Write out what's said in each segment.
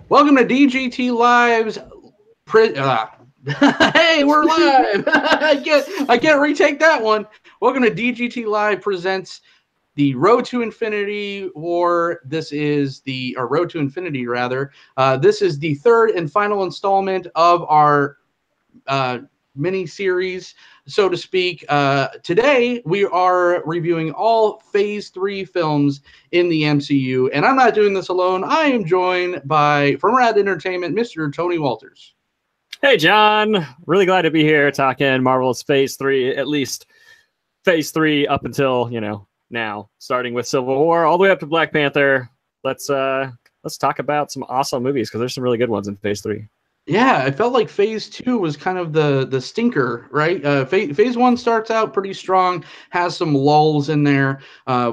Welcome to DGT Live's. Hey, we're live. I can't retake that one. Welcome to DGT Live presents the Road to Infinity War. This is the Road to Infinity rather. This is the third and final installment of our mini series, so to speak. Today we are reviewing all Phase 3 films in the MCU, and I'm not doing this alone. I am joined by, from Rad Entertainment, Mr. Tony Walters. Hey, John. Really glad to be here talking Marvel's Phase 3, at least Phase 3 up until, now, starting with Civil War all the way up to Black Panther. Let's talk about some awesome movies because there's some really good ones in Phase 3. Yeah, I felt like Phase 2 was kind of the stinker, right? Phase 1 starts out pretty strong, has some lulls in there,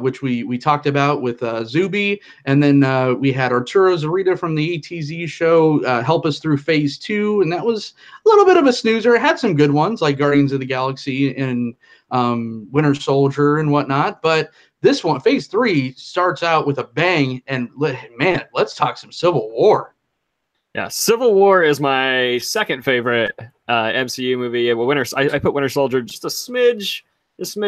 which we talked about with Zuby, and then we had Arturo Zarita from the ETZ show help us through Phase 2, and that was a little bit of a snoozer. It had some good ones like Guardians of the Galaxy and Winter Soldier and whatnot, but this one, Phase 3, starts out with a bang, and man, let's talk some Civil War. Yeah, Civil War is my second favorite MCU movie. I put Winter Soldier just a smidge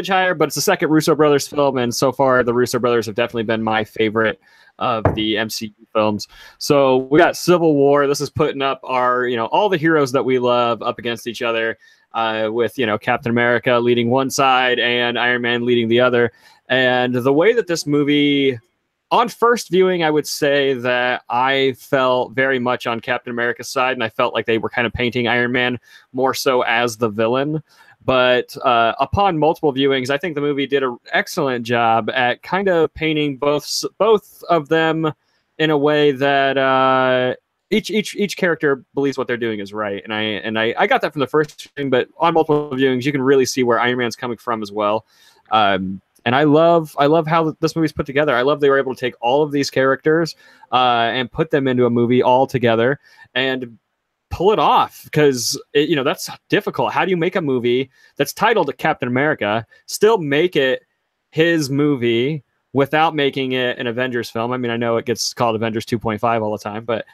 higher, but it's the second Russo brothers film, and so far the Russo brothers have definitely been my favorite of the MCU films. So we got Civil War. This is putting up our, all the heroes that we love up against each other, with Captain America leading one side and Iron Man leading the other. And the way that this movie, on first viewing, I would say that I felt very much on Captain America's side, and I felt like they were kind of painting Iron Man more so as the villain. But upon multiple viewings, I think the movie did an excellent job at kind of painting both of them in a way that each character believes what they're doing is right. And I got that from the first viewing, but on multiple viewings, you can really see where Iron Man's coming from as well. And I love how this movie's put together. I love they were able to take all of these characters and put them into a movie all together and pull it off, because that's difficult. How do you make a movie that's titled Captain America, still make it his movie without making it an Avengers film? I mean, I know it gets called Avengers 2.5 all the time, but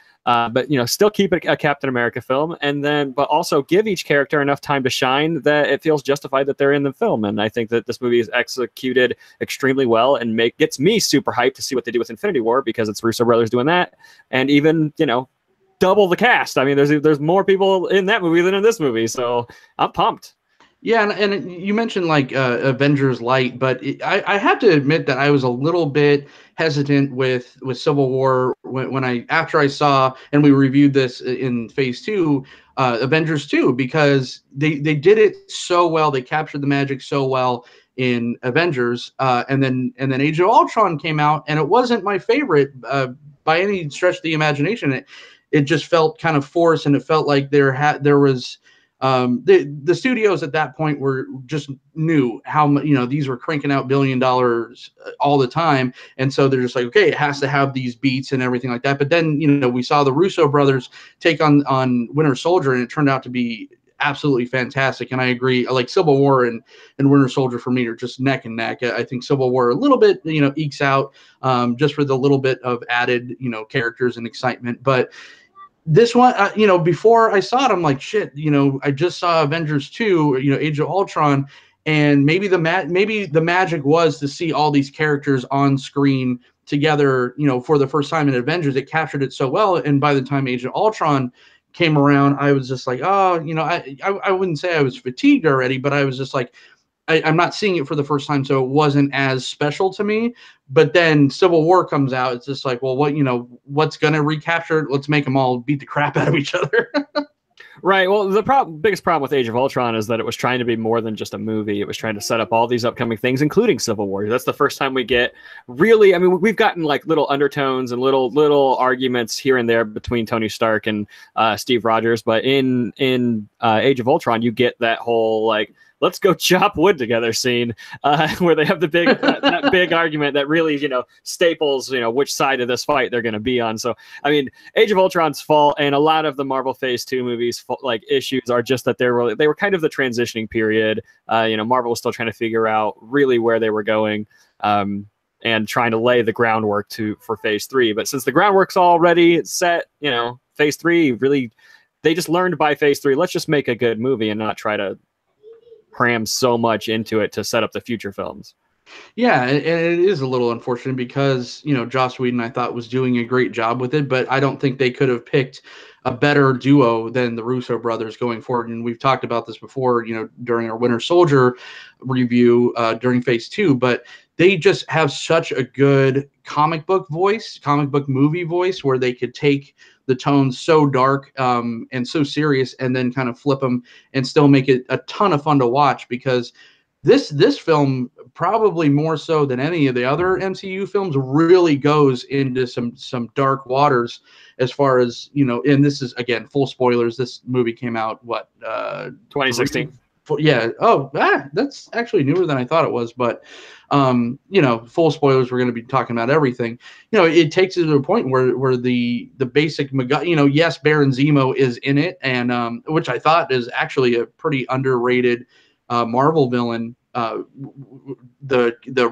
still keep it a Captain America film, but also give each character enough time to shine that it feels justified that they're in the film. And I think that this movie is executed extremely well and gets me super hyped to see what they do with Infinity War, because it's Russo brothers doing that, and even double the cast. I mean, there's more people in that movie than in this movie, so I'm pumped. Yeah, and you mentioned like Avengers Light, but I have to admit that I was a little bit hesitant with Civil War after I saw, and we reviewed this in Phase 2, Avengers 2, because they did it so well. They captured the magic so well in Avengers, and then Age of Ultron came out, and it wasn't my favorite by any stretch of the imagination. It just felt kind of forced, and it felt like there was. The studios at that point were just knew how these were cranking out $1 billion all the time, and so they're just like, okay, it has to have these beats and everything like that. But then we saw the Russo brothers take on Winter Soldier, and it turned out to be absolutely fantastic. And I agree, like Civil War and Winter Soldier for me are just neck and neck. I think Civil War a little bit ekes out just for the little bit of added characters and excitement, but this one, before I saw it, I'm like, shit, I just saw Avengers 2, Age of Ultron, and maybe the magic was to see all these characters on screen together, for the first time in Avengers. It captured it so well, and by the time Age of Ultron came around, I was just like, oh, I wouldn't say I was fatigued already, but I was just like, I'm not seeing it for the first time, so it wasn't as special to me. But then Civil War comes out. It's just like, well, what's going to recapture it? Let's make them all beat the crap out of each other. Right. Well, the biggest problem with Age of Ultron is that it was trying to be more than just a movie. It was trying to set up all these upcoming things, including Civil War. That's the first time we get really, I mean, we've gotten like little undertones and little arguments here and there between Tony Stark and Steve Rogers. But in Age of Ultron, you get that whole like, let's go chop wood together scene where they have the big that big argument that really staples which side of this fight they're going to be on. So I mean, Age of Ultron's fault and a lot of the Marvel Phase 2 movies like issues are just that they were kind of the transitioning period. Marvel was still trying to figure out really where they were going. and trying to lay the groundwork for Phase 3. But since the groundwork's already set, Phase 3 really, they just learned by Phase 3, let's just make a good movie and not try to cram so much into it to set up the future films. Yeah, and it is a little unfortunate because, Joss Whedon, I thought, was doing a great job with it, but I don't think they could have picked a better duo than the Russo brothers going forward. And we've talked about this before, during our Winter Soldier review during Phase 2, but they just have such a good comic book movie voice, where they could take the tone so dark and so serious and then kind of flip them and still make it a ton of fun to watch, because this film, probably more so than any of the other MCU films, really goes into some dark waters as far as, and this is, again, full spoilers. This movie came out, 2016? Yeah. Oh, that's actually newer than I thought it was. But, full spoilers, we're going to be talking about everything. It takes it to a point where the basic, yes, Baron Zemo is in it, and which I thought is actually a pretty underrated Marvel villain. The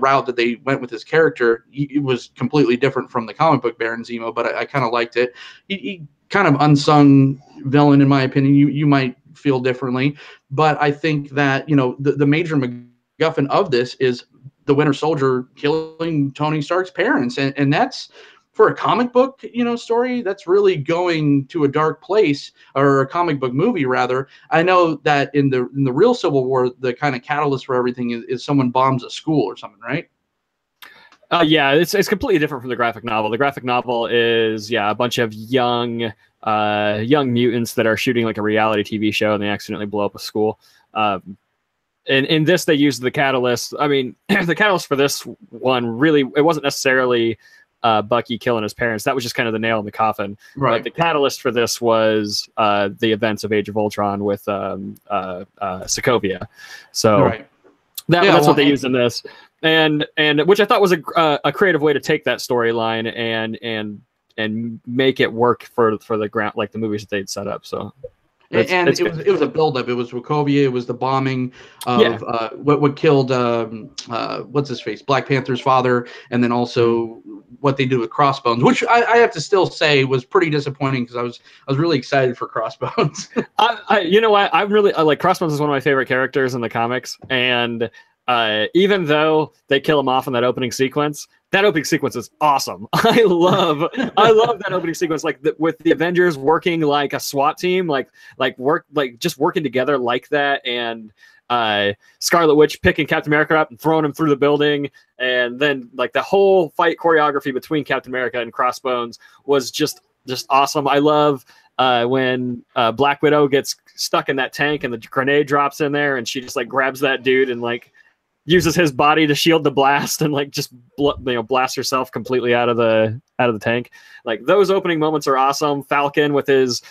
route that they went with his character, it was completely different from the comic book Baron Zemo, but I kind of liked it. He kind of unsung villain, in my opinion. You might feel differently, but I think that the major MacGuffin of this is the Winter Soldier killing Tony Stark's parents, and that's, for a comic book, story, that's really going to a dark place, or a comic book movie rather. I know that in the real Civil War, the kind of catalyst for everything is someone bombs a school or something, right? Yeah, it's completely different from the graphic novel. The graphic novel is a bunch of young mutants that are shooting like a reality TV show, and they accidentally blow up a school. In this, they used the catalyst. I mean, the catalyst for this one, really, it wasn't necessarily Bucky killing his parents. That was just kind of the nail in the coffin. Right. But the catalyst for this was the events of Age of Ultron with Sokovia. So right. that's what they used in this, and which I thought was a creative way to take that storyline and make it work for the ground, like the movies that they'd set up. So. It was a buildup. It was Wachovia. It was the bombing of what killed what's his face, Black Panther's father, and then also what they did with Crossbones, which I have to still say was pretty disappointing, because I was really excited for Crossbones. You know what? I'm really like Crossbones is one of my favorite characters in the comics, and even though they kill him off in that opening sequence is awesome. I love that opening sequence, like with the Avengers working like a SWAT team, just working together like that, and Scarlet Witch picking Captain America up and throwing him through the building, and then like the whole fight choreography between Captain America and Crossbones was just awesome. I love when Black Widow gets stuck in that tank and the grenade drops in there, and she just like grabs that dude and like uses his body to shield the blast and like just blast herself completely out of the tank. Like those opening moments are awesome. Falcon with his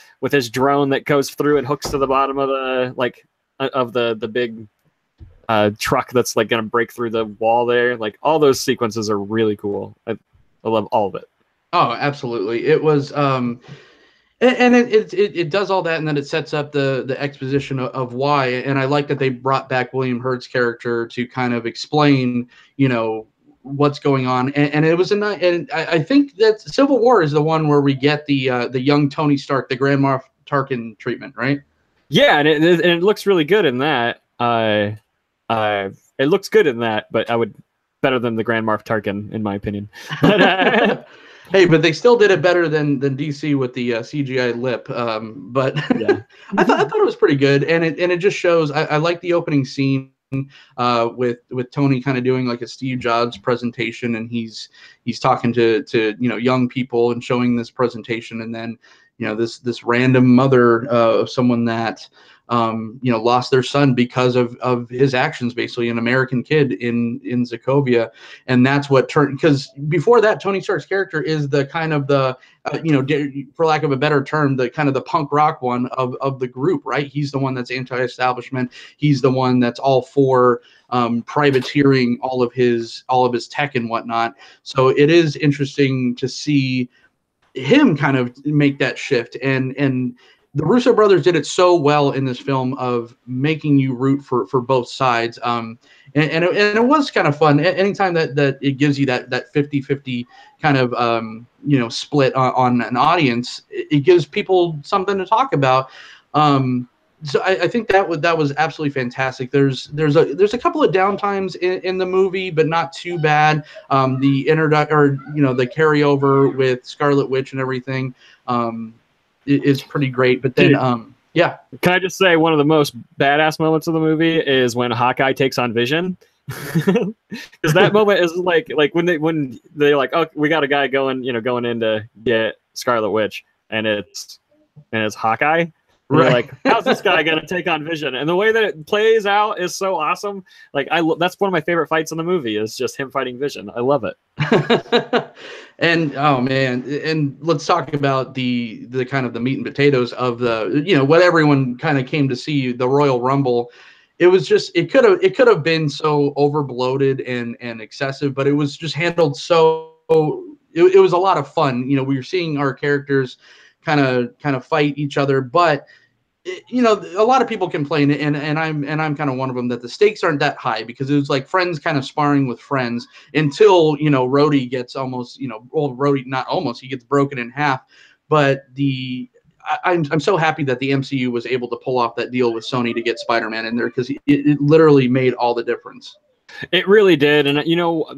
drone that goes through and hooks to the bottom of the big truck that's like gonna break through the wall there. Like all those sequences are really cool. I love all of it. Oh, absolutely. It was and it does all that, and then it sets up the exposition of why. And I like that they brought back William Hurt's character to kind of explain, what's going on. And it was and I think that Civil War is the one where we get the young Tony Stark, the Grand Moff Tarkin treatment, right? Yeah, and it looks really good in that. It looks good in that, but better than the Grand Moff Tarkin, in my opinion. But hey, but they still did it better than DC with the CGI lip. But yeah. I thought it was pretty good, and it just shows. I like the opening scene with Tony kind of doing like a Steve Jobs presentation, and he's talking to young people and showing this presentation, and then this random mother of someone that lost their son because of his actions, basically an American kid in Sokovia. And that's what turned, because before that, Tony Stark's character is the kind of for lack of a better term, the kind of the punk rock one of the group, right? He's the one that's anti-establishment. He's the one that's all for privateering all of his tech and whatnot. So it is interesting to see him kind of make that shift, and the Russo brothers did it so well in this film of making you root for both sides. And it was kind of fun. Anytime that it gives you that 50-50 kind of split on an audience, it gives people something to talk about. So I think that was absolutely fantastic. There's a couple of downtimes in the movie, but not too bad. The the carryover with Scarlet Witch and everything is pretty great. But then yeah. Can I just say one of the most badass moments of the movie is when Hawkeye takes on Vision. Because that moment is like when they're like, oh, we got a guy going in to get Scarlet Witch, and it's Hawkeye. Right. Like, how's this guy gonna take on Vision? And the way that it plays out is so awesome. Like, that's one of my favorite fights in the movie is just him fighting Vision. I love it. And oh man, and let's talk about the kind of the meat and potatoes of the what everyone kind of came to see, the Royal Rumble. It was just it could have been so over bloated and excessive, but it was just handled so it was a lot of fun. We were seeing our characters kind of fight each other, but a lot of people complain, and I'm kind of one of them, that the stakes aren't that high, because it was like friends kind of sparring with friends until Rhodey gets almost Rhodey, not almost, he gets broken in half. But I'm so happy that the MCU was able to pull off that deal with Sony to get Spider-Man in there, because it literally made all the difference. It really did. And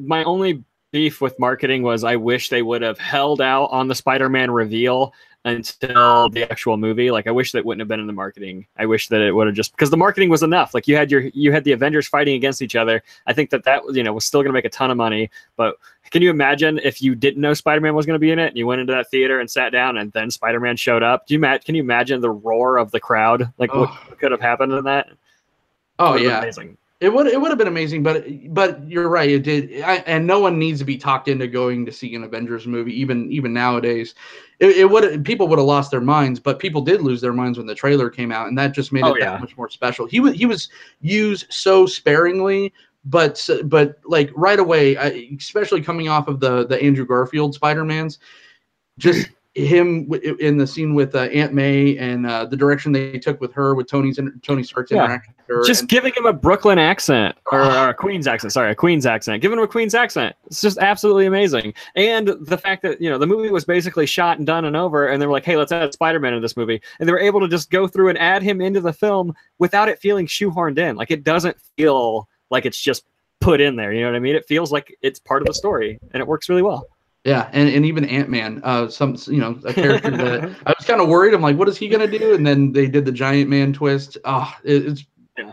my only beef with marketing was I wish they would have held out on the Spider-Man reveal until the actual movie. Like, I wish that wouldn't have been in the marketing. I wish that it would have just, because the marketing was enough. Like, you had the Avengers fighting against each other. I think that was still going to make a ton of money. But can you imagine if you didn't know Spider-Man was going to be in it and you went into that theater and sat down and then Spider-Man showed up? Can you imagine the roar of the crowd? Like, what could have happened in that? Oh yeah, amazing. It would have been amazing, but you're right. It did, and no one needs to be talked into going to see an Avengers movie, even nowadays. People would have lost their minds, but people did lose their minds when the trailer came out, and that just made it that much more special. He was used so sparingly, but like right away, especially coming off of the Andrew Garfield Spider-Mans, just him in the scene with Aunt May and the direction they took with her, with Tony Stark's interaction with her, just giving him a Brooklyn accent or a Queens accent. Sorry, a Queens accent. Giving him a Queens accent. It's just absolutely amazing. And the fact that the movie was basically shot and done and over, and they were like, "Hey, let's add Spider-Man in this movie," and they were able to just go through and add him into the film without it feeling shoehorned in. Like, it doesn't feel like it's just put in there. You know what I mean? It feels like it's part of the story, and it works really well. Yeah, and even Ant-Man, a character that I was kind of worried. I'm like, what is he gonna do? And then they did the Giant Man twist. It's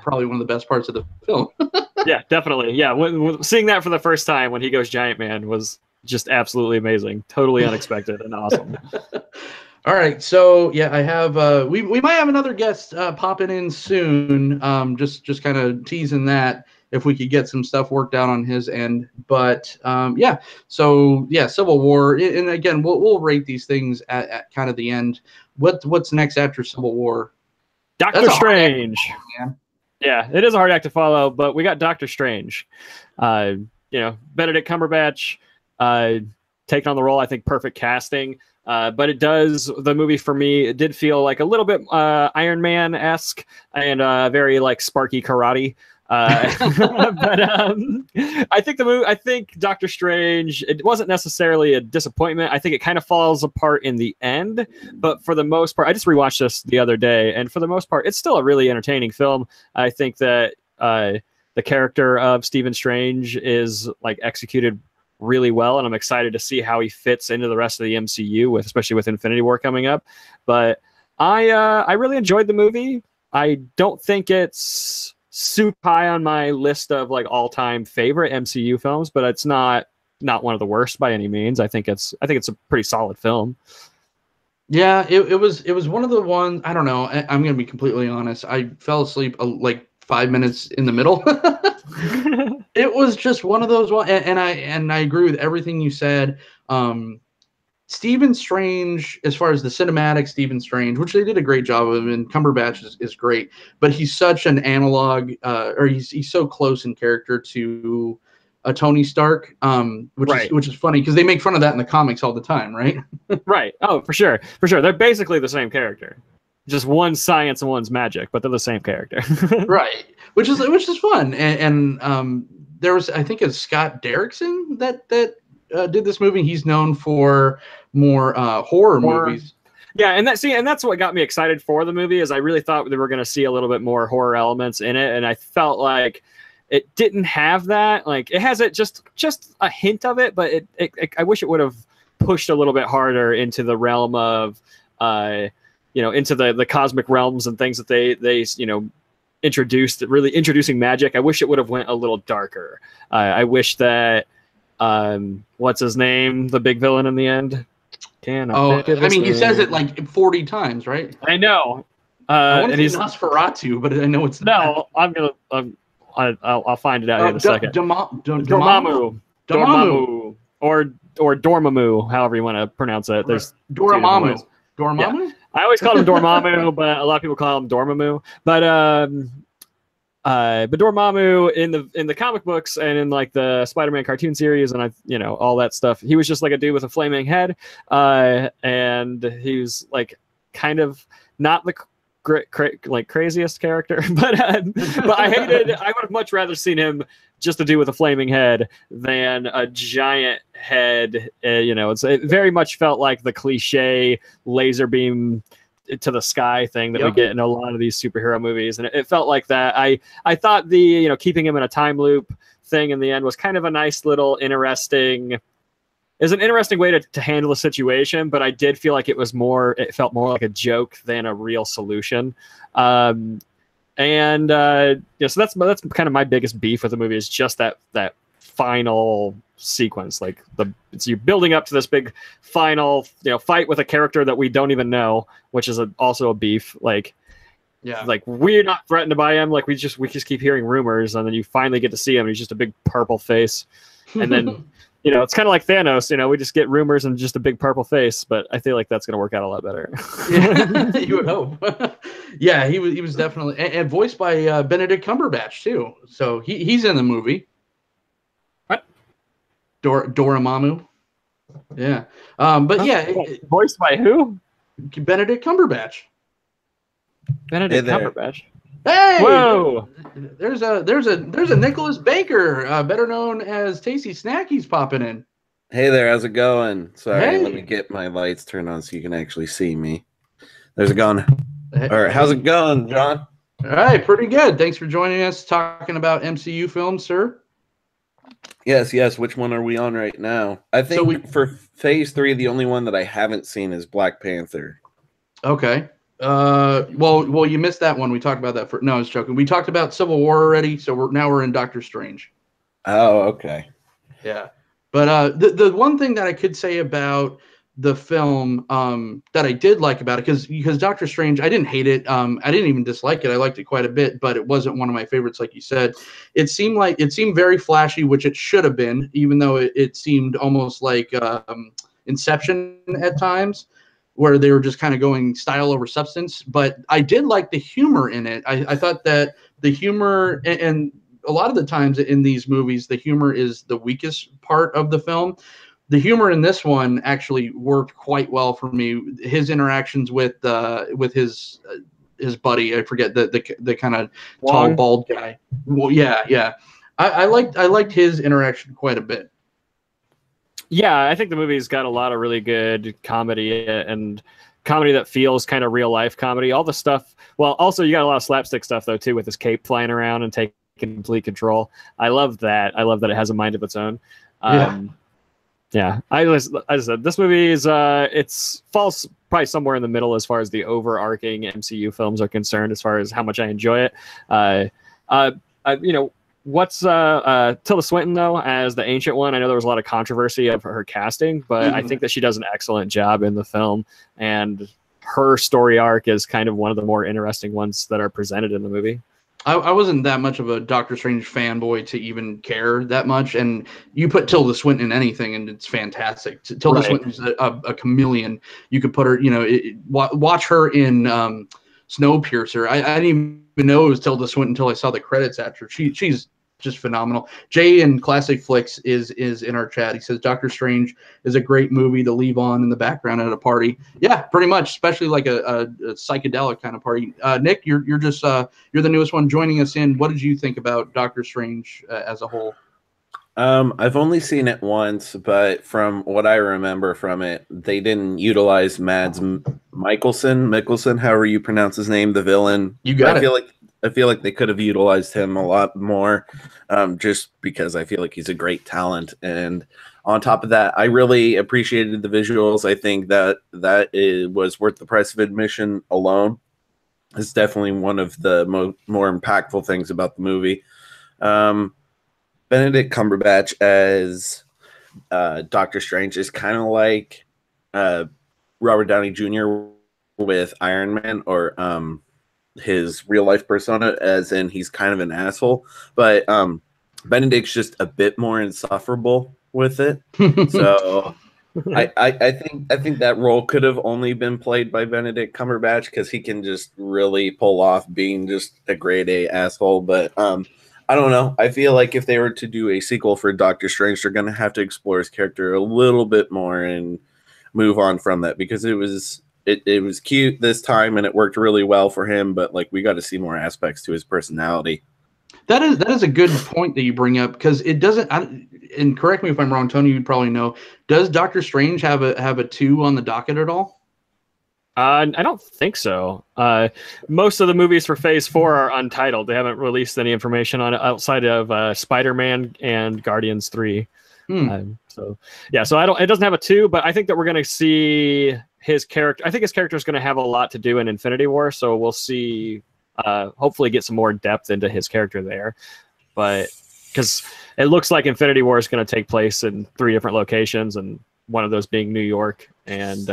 probably one of the best parts of the film. Yeah, definitely. Yeah, seeing that for the first time when he goes Giant Man was just absolutely amazing, totally unexpected and awesome. All right, so yeah, I have we might have another guest popping in soon. Just kind of teasing that, if we could get some stuff worked out on his end. But yeah, so yeah, Civil War, and again, we'll rate these things at kind of the end. What's next after Civil War? Doctor Strange. Yeah, it is a hard act to follow, but we got Doctor Strange. Benedict Cumberbatch taking on the role. I think perfect casting. But the movie for me, it did feel like a little bit Iron Man-esque and very like sparky karate. But I think Doctor Strange, it wasn't necessarily a disappointment. I think it kind of falls apart in the end, but for the most part, I just rewatched this the other day, and for the most part, it's still a really entertaining film. I think that the character of Stephen Strange is like executed really well, and I'm excited to see how he fits into the rest of the MCU, especially with Infinity War coming up. But I really enjoyed the movie. I don't think it's super high on my list of like all-time favorite MCU films, but it's not one of the worst by any means. I think it's a pretty solid film. Yeah, it was one of the ones, I don't know, I'm gonna be completely honest, I fell asleep like 5 minutes in the middle. It was just one of those ones, and I agree with everything you said. Stephen Strange, as far as the cinematic Stephen Strange, which they did a great job of, and Cumberbatch is great, but he's such an analog, or he's so close in character to Tony Stark, which is funny because they make fun of that in the comics all the time, right? Right. Oh, for sure. They're basically the same character. just one's science and one's magic, but they're the same character. Right, which is fun. And there was, I think, it's Scott Derrickson that did this movie. He's known for more horror movies. Yeah, and that's what got me excited for the movie, is I really thought we were going to see a little bit more horror elements in it, and I felt like it didn't have that. Like, it has just a hint of it, but I wish it would have pushed a little bit harder into the realm of into the cosmic realms and things that they introduced, really introducing magic. I wish it would have went a little darker. I wish that what's his name, the big villain in the end. He says it like 40 times, right? I know. I want to say Nosferatu, but I know it's no. Not. I'll find it out in a second. Dormammu, or Dormammu, however you want to pronounce it. There's Dormammu. Dormammu. Yeah. I always call him Dormammu, but a lot of people call him Dormammu. But Dormammu in the comic books and in like the Spider-Man cartoon series and all that stuff, he was just like a dude with a flaming head, and he was like kind of not the craziest character, but I would have much rather seen him just a dude with a flaming head than a giant head. It very much felt like the cliche laser beam to the sky thing that we get in a lot of these superhero movies, and it felt like that. I thought the keeping him in a time loop thing in the end was kind of a nice little interesting way to handle a situation, but I did feel like it felt more like a joke than a real solution. So that's kind of my biggest beef with the movie, is just that final sequence. Like it's you building up to this big final fight with a character that we don't even know, which is also a beef. Like we're not threatened by him. Like we just keep hearing rumors, and then you finally get to see him, and he's just a big purple face, and then. It's kind of like Thanos. We just get rumors and just a big purple face, but I feel like that's going to work out a lot better. Yeah, you would hope. Yeah, he was definitely, and voiced by Benedict Cumberbatch too. So he's in the movie. What? Dormammu. Yeah, voiced by who? Benedict Cumberbatch. Benedict Cumberbatch. Hey! Whoa! There's a Nikkolas Baker, better known as TastySnackies, popping in. Hey there, how's it going? Sorry, let me get my lights turned on so you can actually see me. There's it going. All right, how's it going, John? All right, pretty good. Thanks for joining us, talking about MCU films, sir. Yes. Which one are we on right now? I think for Phase 3, the only one that I haven't seen is Black Panther. Okay. Well, you missed that one. We talked about that no, I was joking. We talked about Civil War already, so we're in Doctor Strange. Oh, okay. Yeah. But the one thing that I could say about the film that I did like about it, because Doctor Strange, I didn't hate it. I didn't even dislike it. I liked it quite a bit, but it wasn't one of my favorites, like you said. It seemed very flashy, which it should have been, even though it seemed almost like Inception at times, where they were just kind of going style over substance. But I did like the humor in it. I thought that the humor, and a lot of the times in these movies, the humor is the weakest part of the film. The humor in this one actually worked quite well for me. His interactions with his buddy, I forget the kind of tall, bald guy. Well, yeah. I liked his interaction quite a bit. Yeah, I think the movie's got a lot of really good comedy, and comedy that feels kind of real life comedy. All the stuff. Well, also you got a lot of slapstick stuff though too, with his cape flying around and taking complete control. I love that. I love that it has a mind of its own. Yeah. I just said this movie is it's falls probably somewhere in the middle as far as the overarching MCU films are concerned, as far as how much I enjoy it. What's Tilda Swinton though as the Ancient One? I know there was a lot of controversy of her casting, but I think that she does an excellent job in the film, and her story arc is kind of one of the more interesting ones that are presented in the movie. I wasn't that much of a Doctor Strange fanboy to even care that much, and you put Tilda Swinton in anything, and it's fantastic. Tilda Swinton's a chameleon. You could put her, watch her in Snowpiercer. I didn't even know it was Tilda Swinton until I saw the credits after. She's just phenomenal. Jay in Classic Flicks is in our chat. He says Doctor Strange is a great movie to leave on in the background at a party. Yeah, pretty much, especially like a psychedelic kind of party. Nick, you're just you're the newest one joining us in. What did you think about Doctor Strange as a whole? I've only seen it once, but from what I remember from it, they didn't utilize Mads Mikkelsen, however you pronounce his name, the villain. You got it. I feel like they could have utilized him a lot more, just because I feel like he's a great talent. And on top of that, I really appreciated the visuals. I think that was worth the price of admission alone. It's definitely one of the more impactful things about the movie. Benedict Cumberbatch as Doctor Strange is kind of like Robert Downey Jr. with Iron Man, or his real life persona, as in he's kind of an asshole. But Benedict's just a bit more insufferable with it. So I think that role could have only been played by Benedict Cumberbatch, because he can just really pull off being just a grade A asshole. But I don't know. I feel like if they were to do a sequel for Doctor Strange, they're going to have to explore his character a little bit more and move on from that, because it was cute this time and it worked really well for him. But like, we got to see more aspects to his personality. That is a good point that you bring up, because it doesn't. And correct me if I'm wrong, Tony. You'd probably know. Does Doctor Strange have a 2 on the docket at all? I don't think so. Most of the movies for Phase 4 are untitled. They haven't released any information on it outside of Spider-Man and Guardians 3. So I don't. It doesn't have a 2, but I think that we're going to see his character. I think his character is going to have a lot to do in Infinity War. So we'll see. Hopefully, get some more depth into his character there. But because it looks like Infinity War is going to take place in 3 different locations, and one of those being New York, and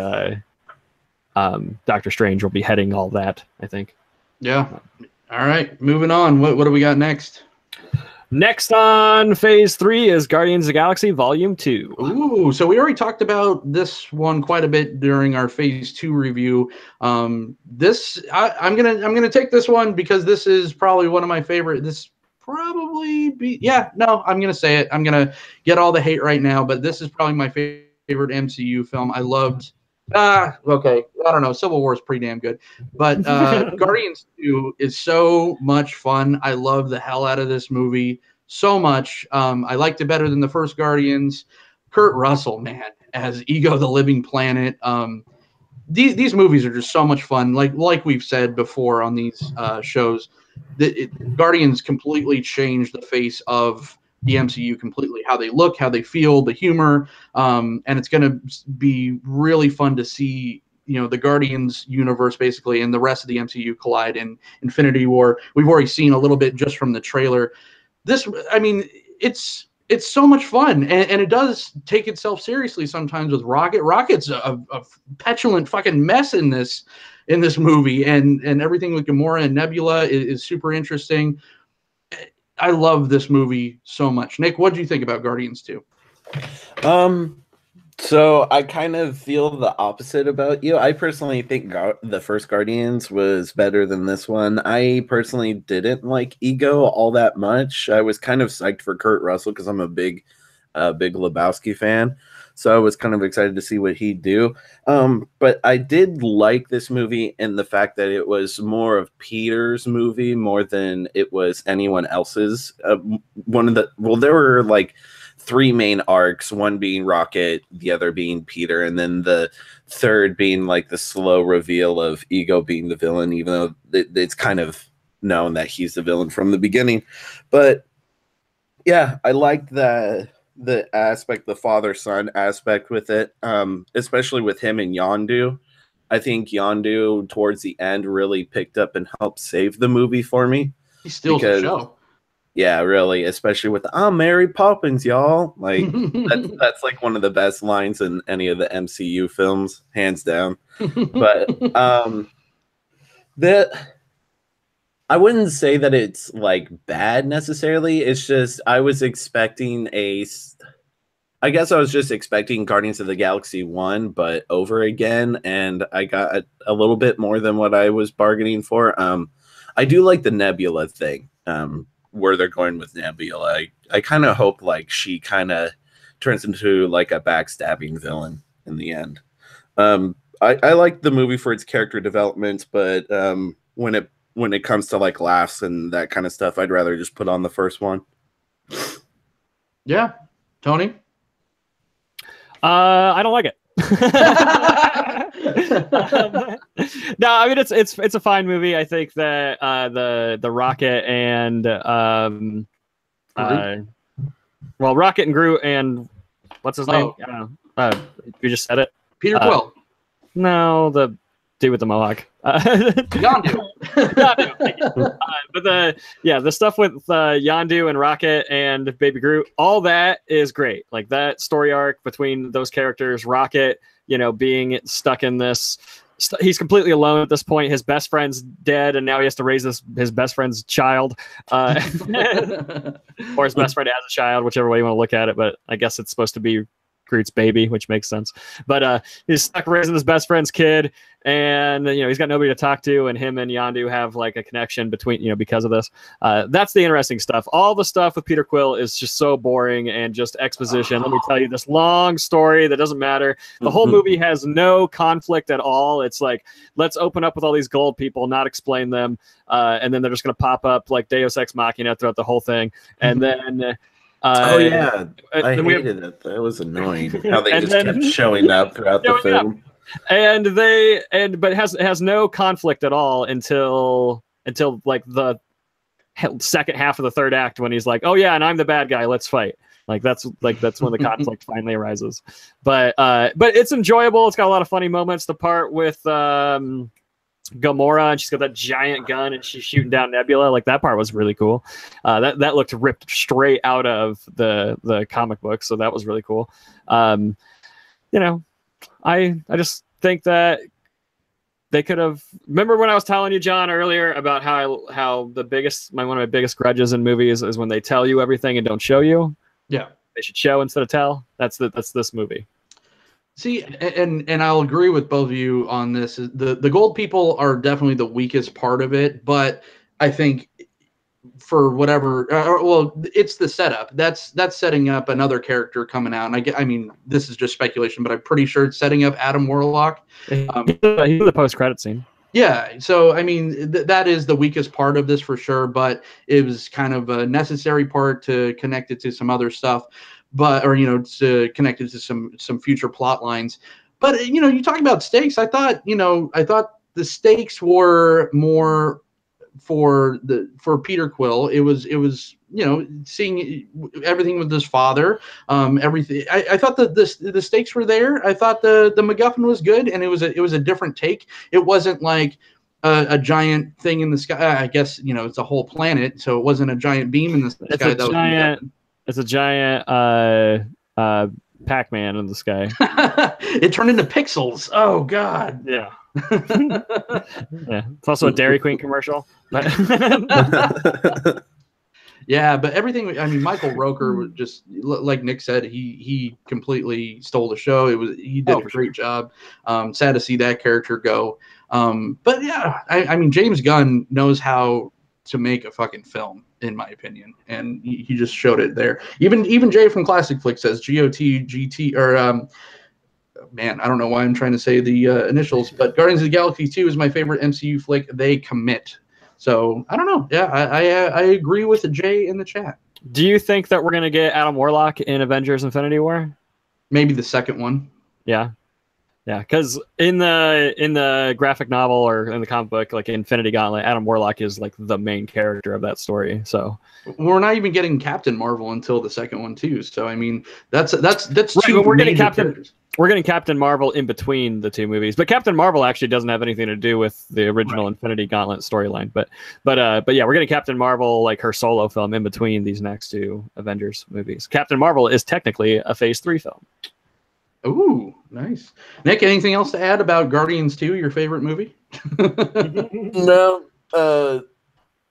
Doctor Strange will be heading all that, I think. Yeah. All right. Moving on. What do we got next? Next on Phase 3 is Guardians of the Galaxy Volume 2. Ooh, so we already talked about this one quite a bit during our Phase 2 review. I'm gonna take this one because this is probably one of my favorite. I'm gonna say it. I'm gonna get all the hate right now, but this is probably my favorite MCU film. I loved. Okay. I don't know. Civil War is pretty damn good, but Guardians 2 is so much fun. I love the hell out of this movie so much. I liked it better than the first Guardians. Kurt Russell, man, as Ego the Living Planet. These movies are just so much fun. Like we've said before on these shows, Guardians completely changed the face of the MCU completely, how they look, how they feel, the humor, and it's going to be really fun to see, the Guardians universe basically and the rest of the MCU collide in Infinity War. We've already seen a little bit just from the trailer. It's so much fun, and it does take itself seriously sometimes with Rocket. Rocket's a petulant fucking mess in this movie, and everything with Gamora and Nebula is super interesting. I love this movie so much. Nick, what do you think about Guardians 2? So I kind of feel the opposite about you. I personally think the first Guardians was better than this one. I personally didn't like Ego all that much. I was kind of psyched for Kurt Russell because I'm a big Lebowski fan. So I was kind of excited to see what he'd do. But I did like this movie in the fact that it was more of Peter's movie more than it was anyone else's. There were like 3 main arcs, one being Rocket, the other being Peter, and then the third being like the slow reveal of Ego being the villain, even though it's kind of known that he's the villain from the beginning. But yeah, I liked the aspect, the father-son aspect with it, especially with him and Yondu. I think Yondu towards the end really picked up and helped save the movie for me. He steals the show. Yeah, really, especially with "I'm Mary Poppins, y'all." Like that's like one of the best lines in any of the MCU films, hands down. But I wouldn't say that it's like bad necessarily. It's just I was expecting I guess I was just expecting Guardians of the Galaxy 1, but over again, and I got a little bit more than what I was bargaining for. I do like the Nebula thing. where they're going with Nebula. I kind of hope like she kind of turns into like a backstabbing villain in the end. I like the movie for its character development, but when it comes to like laughs and that kind of stuff, I'd rather just put on the first one. Yeah, Tony. I don't like it. No, I mean it's a fine movie. I think that the Rocket and Rocket and Groot and what's his name? I don't know. You just said it. Peter Quill. No, the dude with the mohawk. Yondu. But the stuff with Yondu and Rocket and Baby Groot, all that is great. Like that story arc between those characters, Rocket, being stuck in this. He's completely alone at this point. His best friend's dead, and now he has to raise his best friend's child, or his best friend as a child, whichever way you want to look at it. But I guess it's supposed to be Groot's baby, which makes sense. But he's stuck raising his best friend's kid, and he's got nobody to talk to, and him and Yondu have like a connection between because of this. That's the interesting stuff. All the stuff with Peter Quill is just so boring and just exposition. Let me tell you this long story that doesn't matter. The whole movie has no conflict at all. It's like, let's open up with all these gold people, not explain them, and then they're just going to pop up like Deus Ex Machina throughout the whole thing, and then. I hated it. That was annoying. How they just kept showing up throughout the film, but has no conflict at all until like the second half of the third act when he's like, oh yeah, and I'm the bad guy. Let's fight. That's when the conflict finally arises. But it's enjoyable. It's got a lot of funny moments. The part with Gamora, and she's got that giant gun and she's shooting down Nebula, like that part was really cool. That looked ripped straight out of the comic book, so that was really cool. I just think that they could have. Remember when I was telling you, John, earlier about how one of my biggest grudges in movies is when they tell you everything and don't show you. Yeah, they should show instead of tell. That's this movie. See, and I'll agree with both of you on this. The gold people are definitely the weakest part of it, but I think for whatever, it's the setup. That's setting up another character coming out. And I mean, this is just speculation, but I'm pretty sure it's setting up Adam Warlock. He's the post-credit scene. Yeah, so I mean that is the weakest part of this for sure, but it was kind of a necessary part to connect it to some other stuff. To connect it to some future plot lines. But you talk about stakes. I thought the stakes were more for Peter Quill. It was seeing everything with his father. Everything. I thought that the stakes were there. I thought the MacGuffin was good, and it was a different take. It wasn't like a giant thing in the sky. I guess it's a whole planet, so it wasn't a giant beam in the sky. It's a giant Pac-Man in the sky. It turned into pixels. Oh God. Yeah. Yeah. It's also a Dairy Queen commercial. Yeah, but everything. I mean, Michael Rooker was just like Nick said. He completely stole the show. He did a great job. Sad to see that character go. But yeah, I mean, James Gunn knows how to make a fucking film, in my opinion, and he just showed it there. Even Jay from Classic Flick says GOT or man, I don't know why I'm trying to say the initials, but Guardians of the Galaxy 2 is my favorite MCU flick. They commit. So I don't know. Yeah, I agree with Jay in the chat. Do you think that we're gonna get Adam Warlock in Avengers: Infinity War? Maybe the second one. Yeah. Yeah, because in the graphic novel or in the comic book, like Infinity Gauntlet, Adam Warlock is like the main character of that story. So we're not even getting Captain Marvel until the second one too. So I mean, that's right, two. But we're getting Captain Marvel in between the two movies. But Captain Marvel actually doesn't have anything to do with the original Infinity Gauntlet storyline. But yeah, we're getting Captain Marvel, like her solo film, in between these next two Avengers movies. Captain Marvel is technically a Phase 3 film. Ooh, nice. Nick, anything else to add about Guardians 2, your favorite movie? No,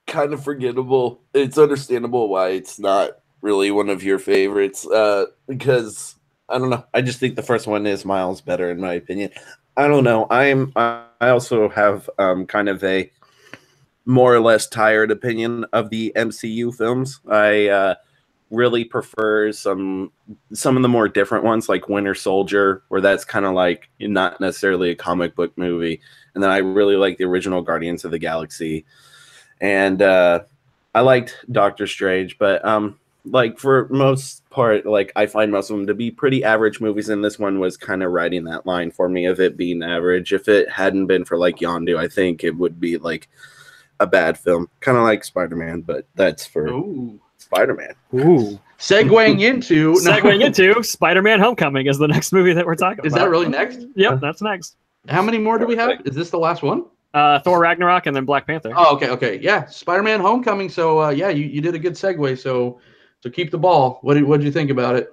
kind of forgettable. It's understandable why it's not really one of your favorites, because I don't know. I just think the first one is miles better in my opinion. I don't know. I also have kind of a more or less tired opinion of the MCU films. I really prefer some of the more different ones, like Winter Soldier, where that's kind of like not necessarily a comic book movie. And then I really like the original Guardians of the Galaxy, and I liked Doctor Strange, but like for most part, like I find most of them to be pretty average movies, and this one was kind of riding that line for me of it being average. If it hadn't been for like Yondu, I think it would be like a bad film, kind of like Spider-Man, but that's for Spider-Man. Ooh. Segueing into Spider-Man: Homecoming is the next movie that we're talking about. Is that really next? Yep, that's next. How many more do we have? Is this the last one? Thor Ragnarok and then Black Panther. Oh, okay. Yeah, Spider-Man: Homecoming. So yeah, you did a good segue. So keep the ball. What did you think about it?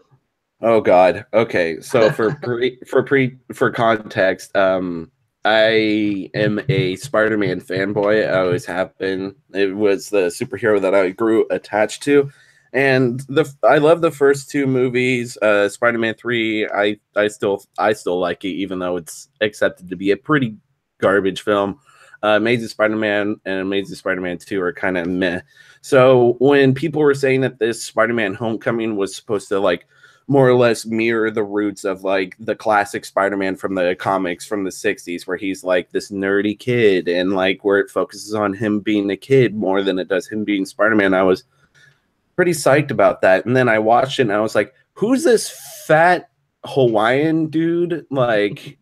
Oh God. Okay. So for context, I am a Spider-Man fanboy. I always have been. It was the superhero that I grew attached to. And I love the first two movies. Spider-Man 3, I still like it, even though it's accepted to be a pretty garbage film. Amazing Spider-Man and Amazing Spider-Man 2 are kind of meh. So when people were saying that this Spider-Man Homecoming was supposed to like more or less mirror the roots of like the classic Spider-Man from the comics from the 60s, where he's like this nerdy kid, and like where it focuses on him being a kid more than it does him being Spider-Man, I was pretty psyched about that. And then I watched it and I was like, who's this fat Hawaiian dude like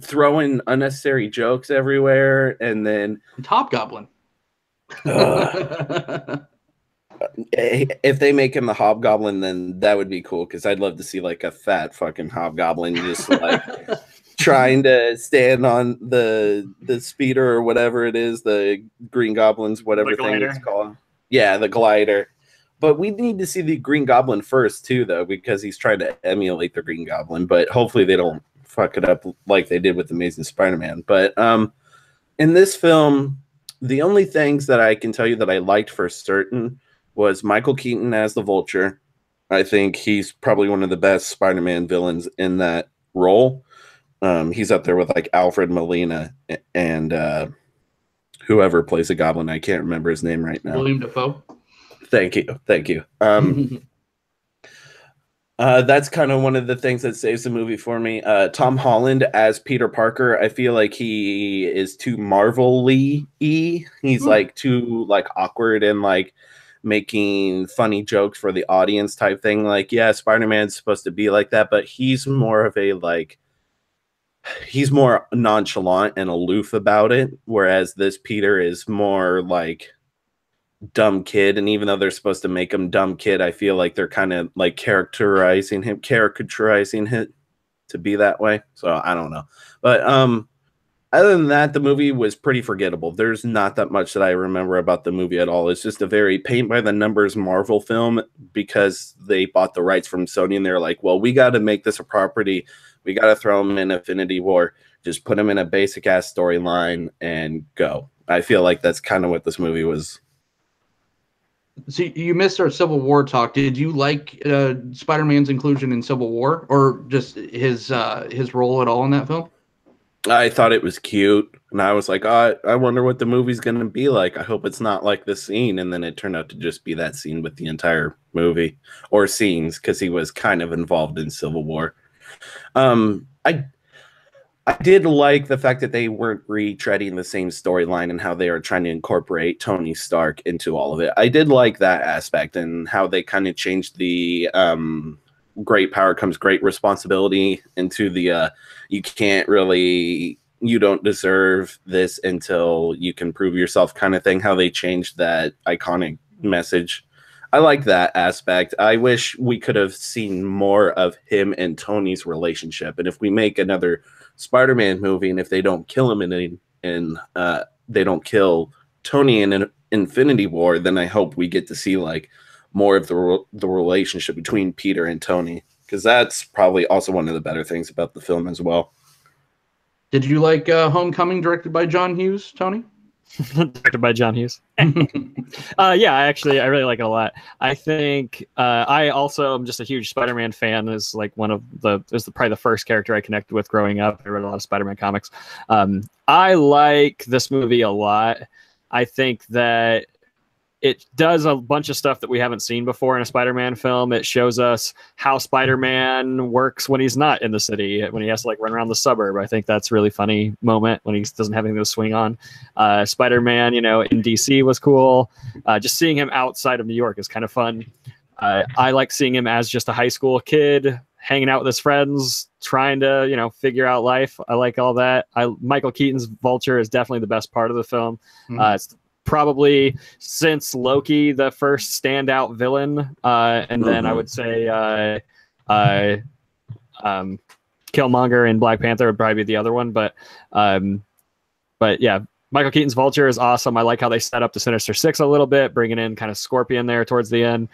throwing unnecessary jokes everywhere? And then Hobgoblin. If they make him the Hobgoblin, then that would be cool, because I'd love to see like a fat fucking Hobgoblin just like trying to stand on the speeder or whatever it is, the Green Goblin's whatever thing it's called. Yeah, the glider. But we need to see the Green Goblin first too, though, because he's trying to emulate the Green Goblin. But hopefully they don't fuck it up like they did with Amazing Spider-Man. But in this film, the only things that I can tell you that I liked for certain was Michael Keaton as the Vulture. I think he's probably one of the best Spider-Man villains in that role. He's up there with like Alfred Molina and whoever plays the Goblin. I can't remember his name right now. William Dafoe. Thank you. That's kind of one of the things that saves the movie for me. Tom Holland as Peter Parker, I feel like he is too Marvel-y. He's like too like awkward and like making funny jokes for the audience type thing. Like, yeah, Spider-Man's supposed to be like that, but he's more of a like, he's more nonchalant and aloof about it, whereas this Peter is more like dumb kid. And even though they're supposed to make him dumb kid, I feel like they're kind of like caricaturizing him to be that way. So I don't know, but other than that, the movie was pretty forgettable. There's not that much that I remember about the movie at all. It's just a very paint by the numbers Marvel film, because they bought the rights from Sony and they're like, well, we got to make this a property. We got to throw them in Infinity War. Just put them in a basic ass storyline and go. I feel like that's kind of what this movie was. So you missed our Civil War talk. Did you like Spider-Man's inclusion in Civil War, or just his role at all in that film? I thought it was cute, and I was like, oh, I wonder what the movie's going to be like. I hope it's not like this scene. And then it turned out to just be that scene with the entire movie, or scenes, because he was kind of involved in Civil War. I did like the fact that they weren't retreading the same storyline and how they are trying to incorporate Tony Stark into all of it. I did like that aspect and how they kind of changed the great power comes great responsibility into the you don't deserve this until you can prove yourself kind of thing, how they changed that iconic message. I like that aspect. I wish we could have seen more of him and Tony's relationship. And if we make another Spider-Man movie, and if they don't kill him they don't kill Tony in an Infinity War, then I hope we get to see like more of the relationship between Peter and Tony, because that's probably also one of the better things about the film as well. Did you like Homecoming, directed by John Hughes, Tony? Directed by John Hughes. Yeah, I really like it a lot. I think I also am just a huge Spider-Man fan. Is like probably the first character I connected with growing up. I read a lot of Spider-Man comics. I like this movie a lot. I think that it does a bunch of stuff that we haven't seen before in a Spider-Man film. It shows us how Spider-Man works when he's not in the city, when he has to like run around the suburb. I think that's a really funny moment when he doesn't have anything to swing on. Spider-Man, in DC was cool. Just seeing him outside of New York is kind of fun. I like seeing him as just a high school kid hanging out with his friends, trying to, figure out life. I like all that. Michael Keaton's Vulture is definitely the best part of the film. It's probably, since Loki, the first standout villain. And then I would say Killmonger and Black Panther would probably be the other one. But yeah, Michael Keaton's Vulture is awesome. I like how they set up the Sinister Six a little bit, bringing in kind of Scorpion there towards the end.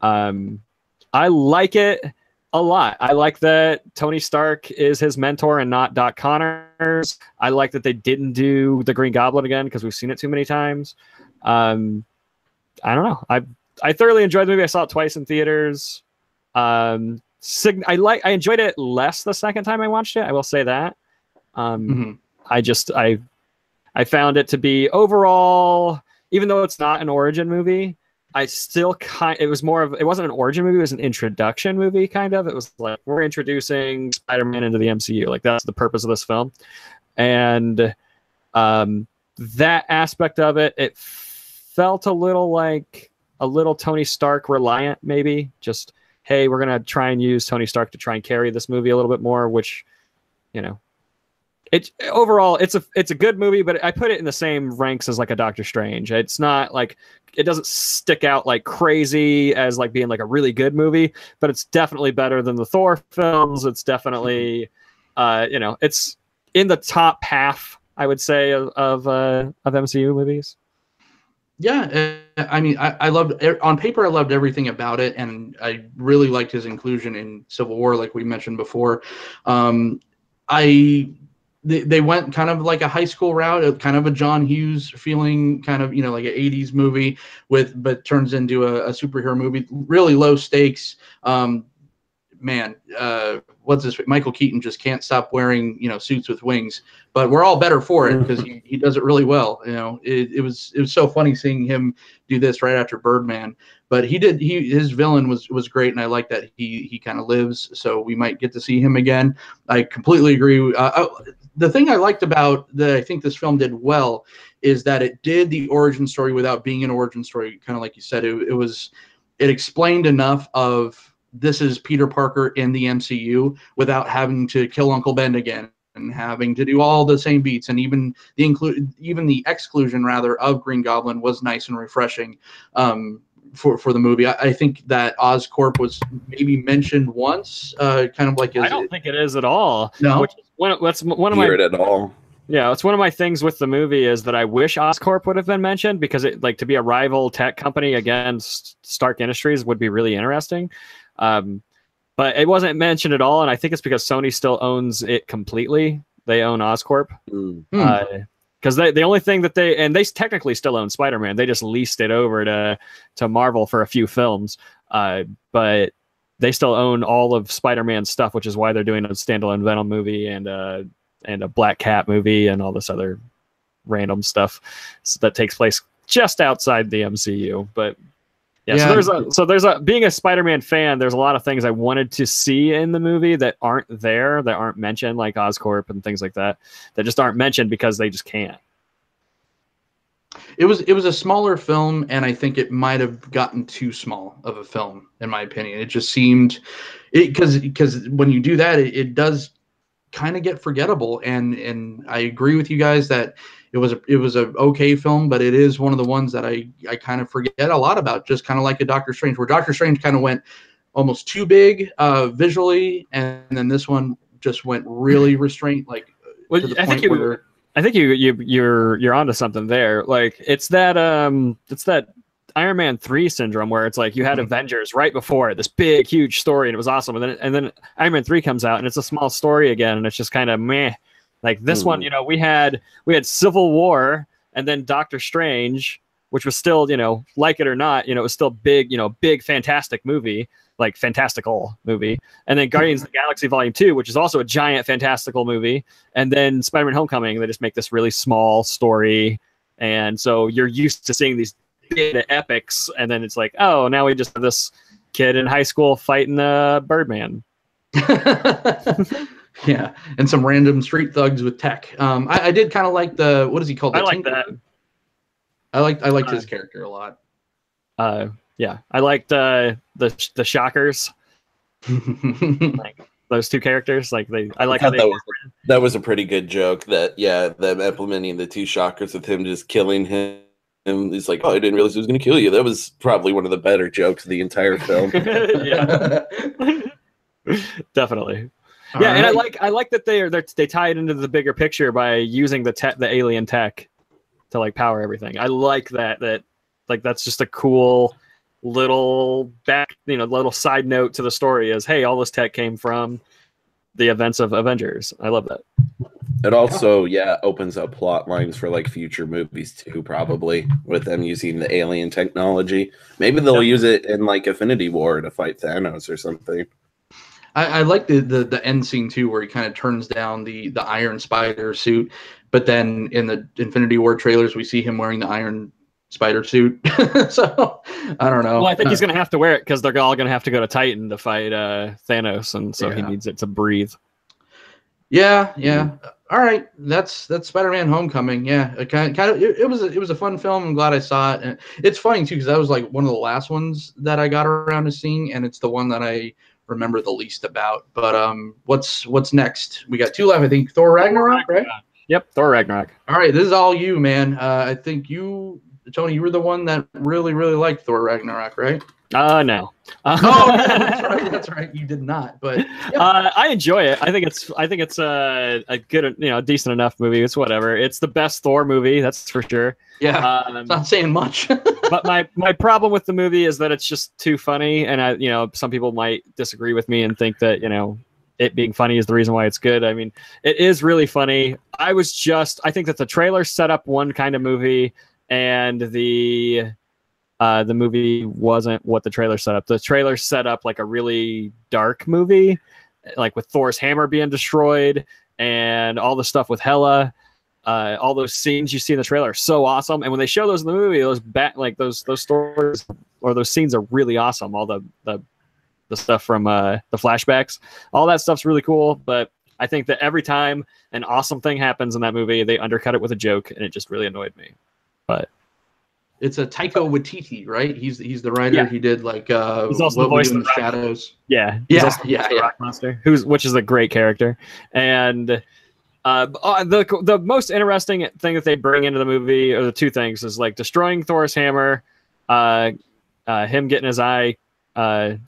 I like it a lot. I like that Tony Stark is his mentor and not Doc Connors. I like that they didn't do the Green Goblin again because we've seen it too many times. I don't know. I thoroughly enjoyed the movie. I saw it twice in theaters. I enjoyed it less the second time I watched it. I will say that. I found it to be overall, even though it's not an origin movie, I still it wasn't an origin movie, it was an introduction movie, kind of. It was like, we're introducing Spider-Man into the MCU. Like, that's the purpose of this film. And that aspect of it, it felt a little Tony Stark reliant, maybe. Just, hey, we're going to try and use Tony Stark to try and carry this movie a little bit more, which, overall, it's a good movie, but I put it in the same ranks as like a Doctor Strange. It's not like, it doesn't stick out like crazy as like being like a really good movie, but it's definitely better than the Thor films. It's definitely, it's in the top half, I would say, of MCU movies. Yeah, I mean, I loved, on paper, I loved everything about it, and I really liked his inclusion in Civil War, like we mentioned before. They went kind of like a high school route, kind of a John Hughes feeling, kind of, like an 80s movie but turns into a superhero movie, really low stakes. What's this? Michael Keaton just can't stop wearing, suits with wings, but we're all better for it because he does it really well. It was so funny seeing him do this right after Birdman, but his villain was great. And I like that he kind of lives, so we might get to see him again. I completely agree. The thing I liked about that I think this film did well is that it did the origin story without being an origin story. Kind of like you said, it explained enough of, this is Peter Parker in the MCU without having to kill Uncle Ben again and having to do all the same beats. And even the exclusion rather of Green Goblin was nice and refreshing for the movie. I think that Oscorp was maybe mentioned once, kind of like. I don't think it is at all. No, that's one of my. Heard it all. Yeah, it's one of my things with the movie is that I wish Oscorp would have been mentioned, because it, like, to be a rival tech company against Stark Industries would be really interesting. But it wasn't mentioned at all, and I think it's because Sony still owns it completely. They own Oscorp. Because the only thing that they technically still own Spider-Man. They just leased it over to Marvel for a few films. But they still own all of Spider-Man's stuff, which is why they're doing a standalone Venom movie and a Black Cat movie and all this other random stuff that takes place just outside the MCU. But yeah. So there's being a Spider-Man fan, there's a lot of things I wanted to see in the movie that aren't there, that aren't mentioned, like Oscorp and things like that just aren't mentioned because they just can't. It was a smaller film, and I think it might have gotten too small of a film, in my opinion. It just seemed, because when you do that, it does kind of get forgettable. And I agree with you guys that it was a okay film, but it is one of the ones that I kind of forget a lot about, just kind of like a Doctor Strange, where Doctor Strange kind of went almost too big visually, and then this one just went really restrained, like. Well, I think you're onto something there. Like, it's that Iron Man 3 syndrome, where it's like you had Avengers right before it, this big huge story, and it was awesome, and then Iron Man 3 comes out and it's a small story again, and it's just kind of meh. Like this one, we had Civil War, and then Doctor Strange, which was still, like it or not, it was still big, big fantastic movie, like fantastical movie, and then Guardians of the Galaxy Volume 2, which is also a giant fantastical movie, and then Spider-Man Homecoming. They just make this really small story, And so you're used to seeing these big epics, and then it's like, oh, now we just have this kid in high school fighting Birdman. Yeah, and some random street thugs with tech. I did kind of like the, what is he called? I like that. I liked his character a lot. Yeah, I liked the Shockers. Like those two characters, like I like how that was a pretty good joke. That them implementing the two Shockers with him just killing him. And he's like, oh, I didn't realize he was going to kill you. That was probably one of the better jokes of the entire film. Yeah, definitely. Yeah, and I like that they tie it into the bigger picture by using the alien tech to like power everything. I like that like that's just a cool little little side note to the story is, hey, all this tech came from the events of Avengers. I love that. It also, opens up plot lines for like future movies too, probably with them using the alien technology. Maybe they'll use it in like Infinity War to fight Thanos or something. I like the end scene too, where he kind of turns down the Iron Spider suit, but then in the Infinity War trailers, we see him wearing the Iron Spider suit. So I don't know. Well, I think he's going to have to wear it because they're all going to have to go to Titan to fight Thanos, and so he needs it to breathe. Yeah. All right, that's Spider-Man: Homecoming. Yeah, it was a fun film. I'm glad I saw it. And it's funny too because that was like one of the last ones that I got around to seeing, and it's the one that I remember the least about. But what's next? We got two left, I think. Thor Ragnarok, right? Yep, Thor Ragnarok. All right, this is all you, man. I think Tony, you were the one that really, really liked Thor Ragnarok, right? No. That's right. You did not, but I enjoy it. I think it's a good, decent enough movie. It's whatever. It's the best Thor movie, that's for sure. Yeah, it's not saying much. But my problem with the movie is that it's just too funny, and some people might disagree with me and think that it being funny is the reason why it's good. I mean, it is really funny. I think that the trailer set up one kind of movie, and the movie wasn't what the trailer set up. The trailer set up like a really dark movie, like with Thor's hammer being destroyed and all the stuff with Hela. All those scenes you see in the trailer are so awesome, and when they show those in the movie, those stories or those scenes are really awesome. All the stuff from the flashbacks, all that stuff's really cool. But I think that every time an awesome thing happens in that movie, they undercut it with a joke, and it just really annoyed me. But it's a Taika Waititi, right? He's the writer. Yeah. He did like he's also the voice in the Shadows. Yeah. Rock Monster, which is a great character. And the most interesting thing that they bring into the movie, or the two things, is like destroying Thor's hammer, him getting his eye cut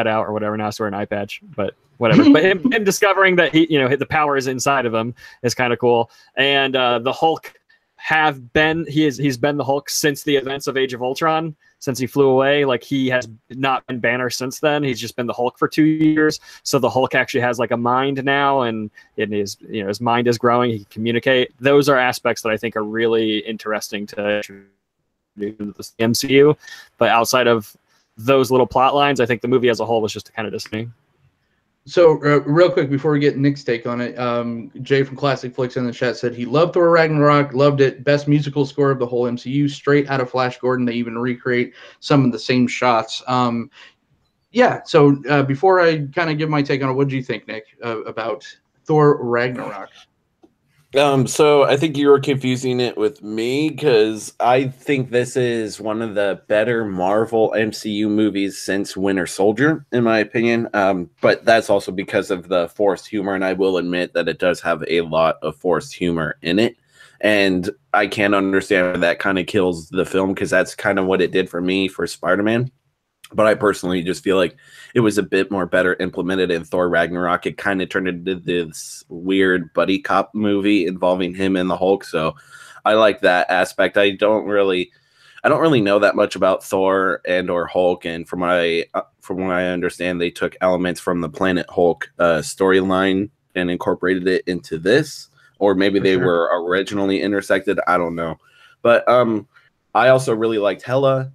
out or whatever. Now I swear an eye patch, but whatever. But him discovering that the power is inside of him is kind of cool. And the Hulk he's been the Hulk since the events of Age of Ultron, since he flew away. Like, he has not been Banner since then. He's just been the Hulk for 2 years. So the Hulk actually has like a mind now, and his mind is growing. He can communicate. Those are aspects that I think are really interesting to introduce to the MCU. But outside of those little plot lines, I think the movie as a whole was just kind of disappointing. So real quick before we get Nick's take on it, Jay from Classic Flicks in the chat said he loved Thor Ragnarok, loved it, best musical score of the whole MCU, straight out of Flash Gordon. They even recreate some of the same shots. So before I kind of give my take on it, what did you think, Nick, about Thor Ragnarok? So I think you were confusing it with me, because I think this is one of the better Marvel MCU movies since Winter Soldier, in my opinion. But that's also because of the forced humor, and I will admit that it does have a lot of forced humor in it. And I can understand why that kind of kills the film, because that's kind of what it did for me for Spider-Man. But I personally just feel like it was a bit more better implemented in Thor Ragnarok. It kind of turned into this weird buddy cop movie involving him and the Hulk. So I like that aspect. I don't really know that much about Thor and or Hulk. And from what I understand, they took elements from the Planet Hulk storyline and incorporated it into this, or maybe they were originally intersected. I don't know. But I also really liked Hela.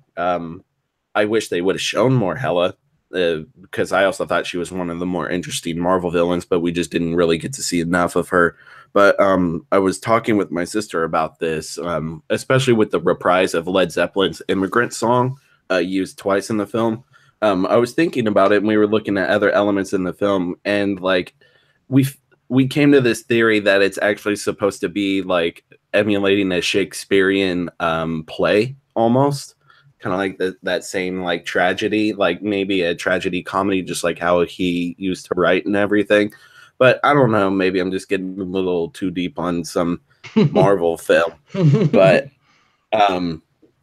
I wish they would have shown more Hela, because I also thought she was one of the more interesting Marvel villains, but we just didn't really get to see enough of her. But I was talking with my sister about this, especially with the reprise of Led Zeppelin's "Immigrant Song" used twice in the film. I was thinking about it, and we were looking at other elements in the film, and like we we came to this theory that it's actually supposed to be like emulating a Shakespearean play almost, kind of like that same like tragedy, like maybe a tragedy comedy, just like how he used to write and everything. But I don't know, maybe I'm just getting a little too deep on some Marvel film. But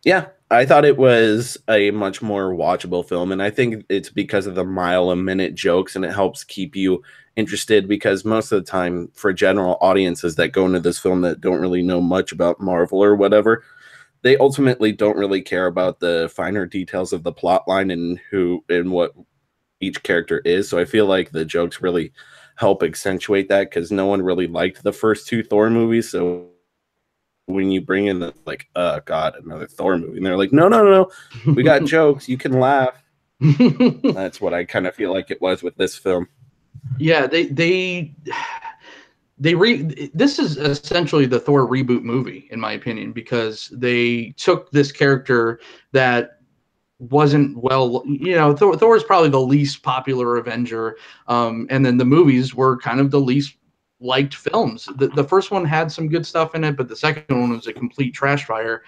yeah, I thought it was a much more watchable film, and I think it's because of the mile-a-minute jokes, and it helps keep you interested, because most of the time for general audiences that go into this film that don't really know much about Marvel or whatever, they ultimately don't really care about the finer details of the plot line and who and what each character is. So I feel like the jokes really help accentuate that, because no one really liked the first two Thor movies. So when you bring in the like, God, another Thor movie, and they're like, no, we got jokes, you can laugh. That's what I kind of feel like it was with this film. Yeah, this is essentially the Thor reboot movie, in my opinion, because they took this character that wasn't well, Thor is probably the least popular Avenger, and then the movies were kind of the least liked films. The first one had some good stuff in it, but the second one was a complete trash fire.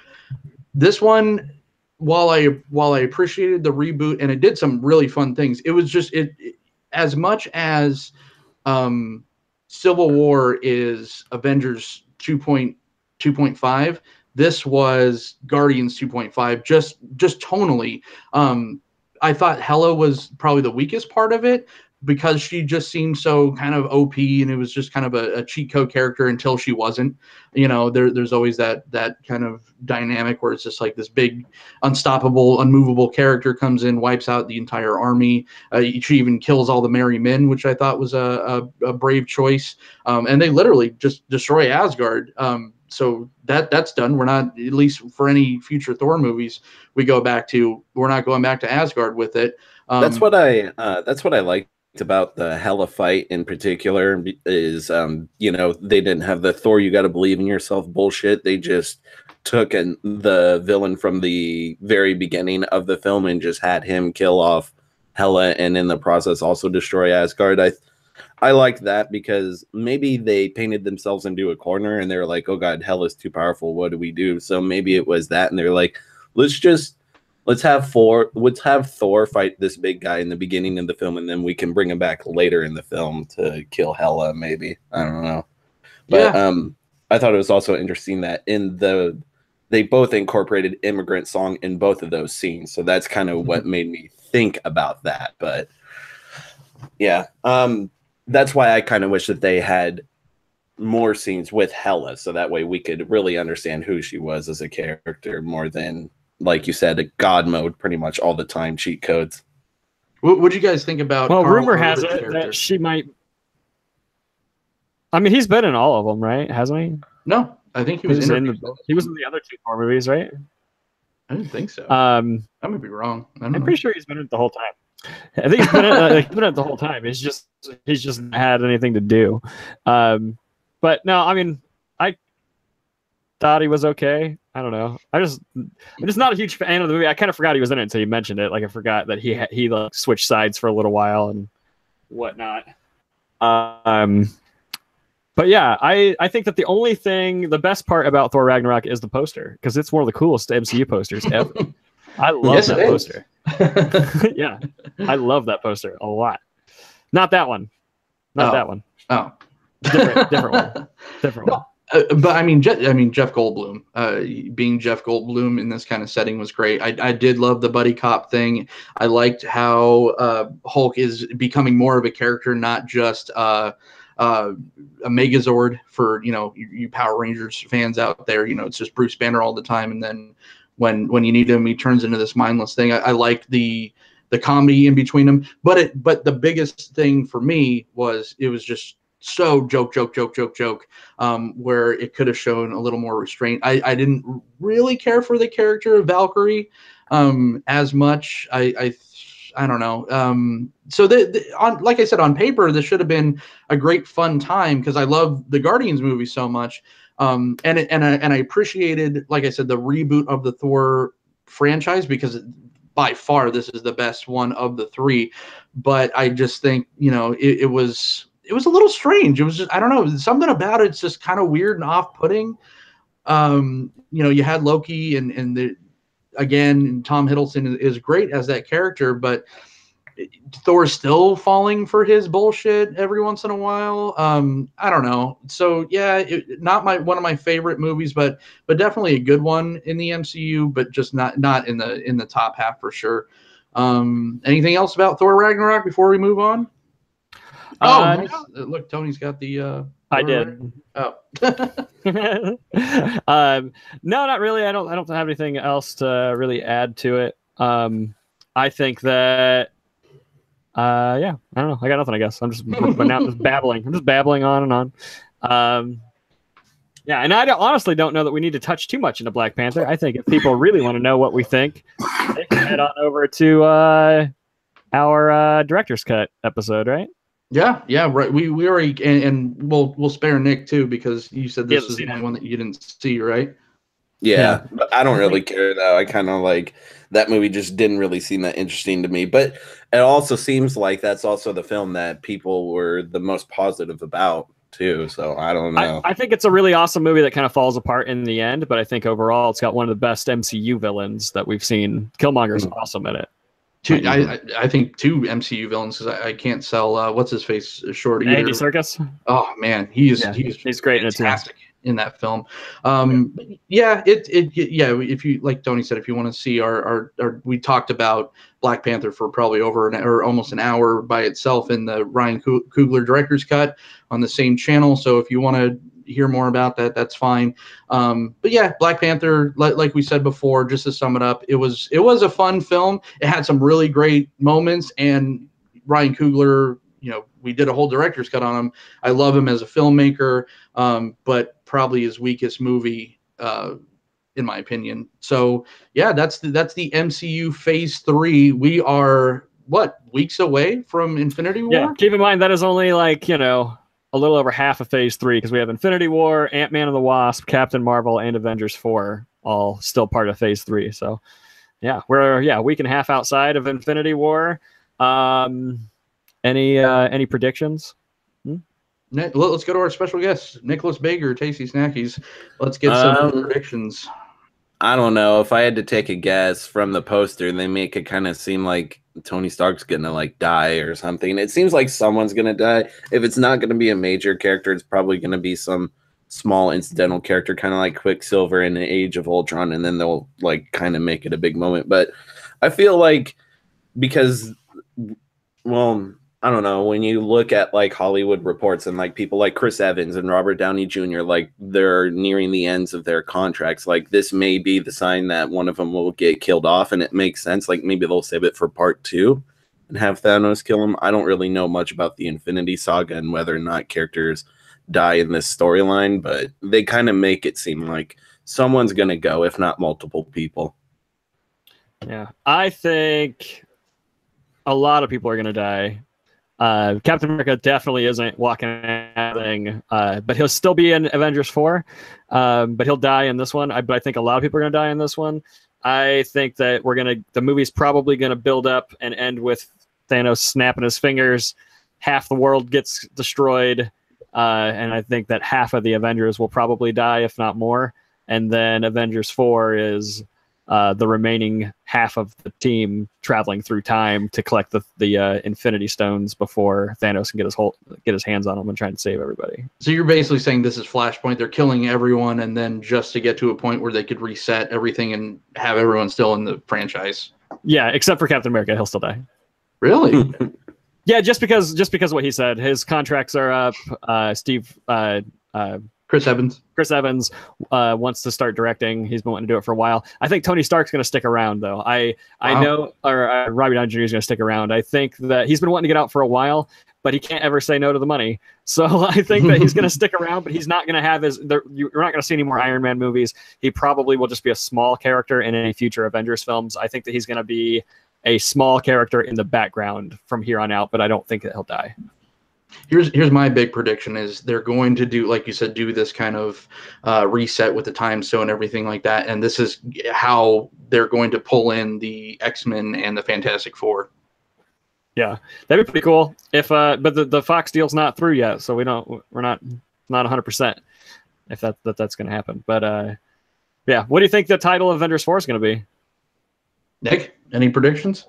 This one, while I appreciated the reboot and it did some really fun things, it was just it as much as Civil War is Avengers 2.5. This was Guardians 2.5, just tonally. I thought Hela was probably the weakest part of it, because she just seemed so kind of OP, and it was just kind of a cheat code character until she wasn't. There's always that kind of dynamic where it's just like this big, unstoppable, unmovable character comes in, wipes out the entire army. She even kills all the merry men, which I thought was a brave choice. And they literally just destroy Asgard. So that's done. We're not, at least for any future Thor movies we're not going back to Asgard with it. That's what I liked about the Hela fight in particular, is they didn't have the Thor you got to believe in yourself bullshit. They just took the villain from the very beginning of the film and just had him kill off Hela, and in the process also destroy Asgard. I liked that, because maybe they painted themselves into a corner and they're like, oh god, Hela's too powerful, what do we do? So maybe it was that, and they're like, let's have Thor fight this big guy in the beginning of the film, and then we can bring him back later in the film to kill Hela, maybe. I don't know. But yeah. I thought it was also interesting that they both incorporated Immigrant Song in both of those scenes. So that's kind of what made me think about that. But yeah, that's why I kind of wish that they had more scenes with Hela, so that way we could really understand who she was as a character, more than, like you said, a god mode pretty much all the time, cheat codes. What do you guys think about? Well, rumor has it that she might. I mean, he's been in all of them, right? Hasn't he? No, I think he was in the other two Thor movies, right? I didn't think so. I might be wrong. I'm pretty sure he's been in it the whole time. I think he's been in it the whole time. He's just had anything to do. But no, I mean, I thought he was okay. I don't know. I'm just not a huge fan of the movie. I kind of forgot he was in it until you mentioned it. Like, I forgot that he like switched sides for a little while and whatnot. But yeah, I think that the best part about Thor Ragnarok is the poster, because it's one of the coolest MCU posters ever. I love that poster. Yeah, I love that poster a lot. Not that one. That one. Oh, different one. Different one. But I mean, Jeff Goldblum, being Jeff Goldblum in this kind of setting was great. I did love the buddy cop thing. I liked how Hulk is becoming more of a character, not just a Megazord for you Power Rangers fans out there. It's just Bruce Banner all the time, and then when you need him, he turns into this mindless thing. I liked the comedy in between them, but the biggest thing for me was it was just so joke, where it could have shown a little more restraint. I didn't really care for the character of Valkyrie as much. I I don't know. So like I said, on paper, this should have been a great fun time because I love the Guardians movie so much. And I appreciated, like I said, the reboot of the Thor franchise because by far this is the best one of the three. But I just think, it was a little strange. It was just, I don't know, something about it's just kind of weird and off-putting. You had Loki and again, Tom Hiddleston is great as that character, but Thor's still falling for his bullshit every once in a while. I don't know. So yeah, not one of my favorite movies, but definitely a good one in the MCU, but just not in the top half for sure. Anything else about Thor Ragnarok before we move on? Nice. Look, Tony's got the. I did. Oh. No, not really. I don't have anything else to really add to it. I think that. Yeah, I don't know. I got nothing, I guess. I'm just babbling. I'm just babbling on and on. Yeah, and I honestly don't know that we need to touch too much into Black Panther. I think if people really want to know what we think, they can head on over to our director's cut episode, right? Yeah, right. We already and we'll spare Nick too because you said this is the only one that you didn't see, right? Yeah, but I don't really care though. I kind of like that movie just didn't really seem that interesting to me. But it also seems like that's also the film that people were the most positive about too. So I don't know. I think it's a really awesome movie that kind of falls apart in the end, but I think overall it's got one of the best MCU villains that we've seen. Killmonger's awesome in it. I think two MCU villains because I can't sell what's his face short either. Andy Serkis. Oh man, he's great, fantastic in that film. If you like Tony said, if you want to see our we talked about Black Panther for probably over almost an hour by itself in the Ryan Coogler director's cut on the same channel. So if you want to hear more about that, that's fine. But yeah, Black Panther, like we said before, just to sum it up, it was a fun film. It had some really great moments, and Ryan Coogler, we did a whole director's cut on him. I love him as a filmmaker, but probably his weakest movie, in my opinion. So yeah, that's the MCU Phase 3. We are weeks away from Infinity War. Yeah, keep in mind that is only a little over half of Phase 3 because we have Infinity War, Ant-Man and the Wasp, Captain Marvel, and Avengers 4 all still part of Phase 3. So yeah, we're a week and a half outside of Infinity War. Any predictions? Let's go to our special guest, Nikkolas Baker, TastySnackies. Let's get some predictions. I don't know. If I had to take a guess from the poster, they make it kind of seem like Tony Stark's gonna die or something. It seems like someone's gonna die. If it's not gonna be a major character, it's probably gonna be some small incidental character, kind of like Quicksilver in the Age of Ultron, and then they'll kind of make it a big moment. But I feel like because, well, I don't know, when you look at Hollywood reports and people like Chris Evans and Robert Downey Jr., they're nearing the ends of their contracts. This may be the sign that one of them will get killed off, and it makes sense. Maybe they'll save it for part 2 and have Thanos kill him. I don't really know much about the Infinity Saga and whether or not characters die in this storyline, but they kind of make it seem like someone's going to go, if not multiple people. Yeah, I think a lot of people are going to die. Captain America definitely isn't walking anything, but he'll still be in Avengers 4. But he'll die in this one. But I think a lot of people are going to die in this one. I think that the movie's probably going to build up and end with Thanos snapping his fingers. Half the world gets destroyed. And I think that half of the Avengers will probably die, if not more. And then Avengers 4 is the remaining half of the team traveling through time to collect the Infinity Stones before Thanos can get his hands on them and try and save everybody. So you're basically saying this is Flashpoint. They're killing everyone, and then just to get to a point where they could reset everything and have everyone still in the franchise. Yeah, except for Captain America, he'll still die. Really? Yeah, just because of what he said. His contracts are up. Chris Evans wants to start directing. He's been wanting to do it for a while. I think Tony Stark's going to stick around, though. I know, or Robbie Downey Jr. is going to stick around. I think that he's been wanting to get out for a while, but he can't ever say no to the money. So I think that he's going to stick around, but he's not going to have you're not going to see any more Iron Man movies. He probably will just be a small character in any future Avengers films. I think that he's going to be a small character in the background from here on out, but I don't think that he'll die. Here's my big prediction is they're going to do, like you said, do this kind of reset with the time stone and everything like that. And this is how they're going to pull in the X-Men and the Fantastic Four. Yeah, that'd be pretty cool. If but the Fox deal's not through yet, so we're not 100% if that's going to happen. But yeah, what do you think the title of Avengers 4 is going to be? Nick, any predictions?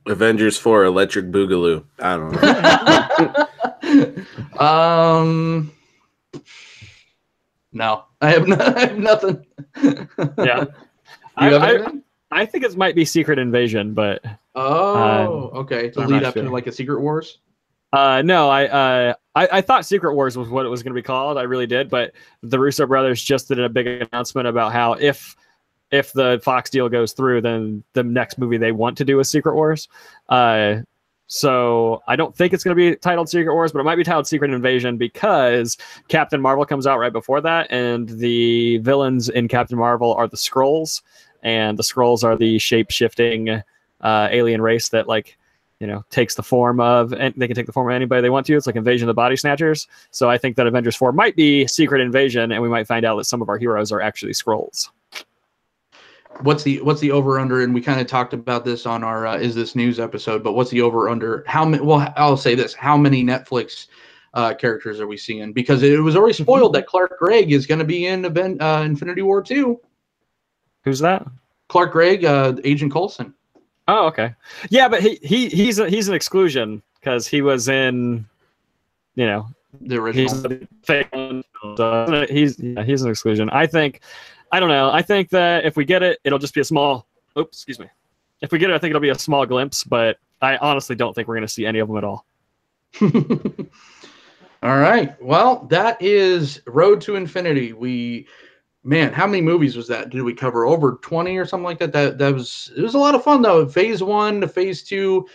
Avengers 4 Electric Boogaloo. I don't know. No, I have nothing. Yeah. I think it might be Secret Invasion, but okay, to lead up to like a Secret Wars. No, I thought Secret Wars was what it was going to be called. I really did, but the Russo brothers just did a big announcement about how if the Fox deal goes through, then the next movie they want to do is Secret Wars. So I don't think it's going to be titled Secret Wars, but it might be titled Secret Invasion because Captain Marvel comes out right before that, and the villains in Captain Marvel are the Skrulls, and the Skrulls are the shape-shifting alien race that takes the form of, and they can take the form of anybody they want to. It's like Invasion of the Body Snatchers. So I think that Avengers 4 might be Secret Invasion, and we might find out that some of our heroes are actually Skrulls. What's the over under? And we kind of talked about this on our Is This News episode, but what's the over under? I'll say this: how many Netflix characters are we seeing? Because it was already spoiled that Clark Gregg is going to be in Infinity War 2. Who's that? Clark Gregg, Agent Coulson. Oh, okay. Yeah, but he's an exclusion because he was in, the original. He's an exclusion. I don't know. I think that if we get it, it'll just be a small. Oops, excuse me. If we get it, I think it'll be a small glimpse, but I honestly don't think we're going to see any of them at all. All right. Well, that is Road to Infinity. Man, how many movies was that? Did we cover over 20 or something like that? It was a lot of fun though. Phase 1 to Phase 2,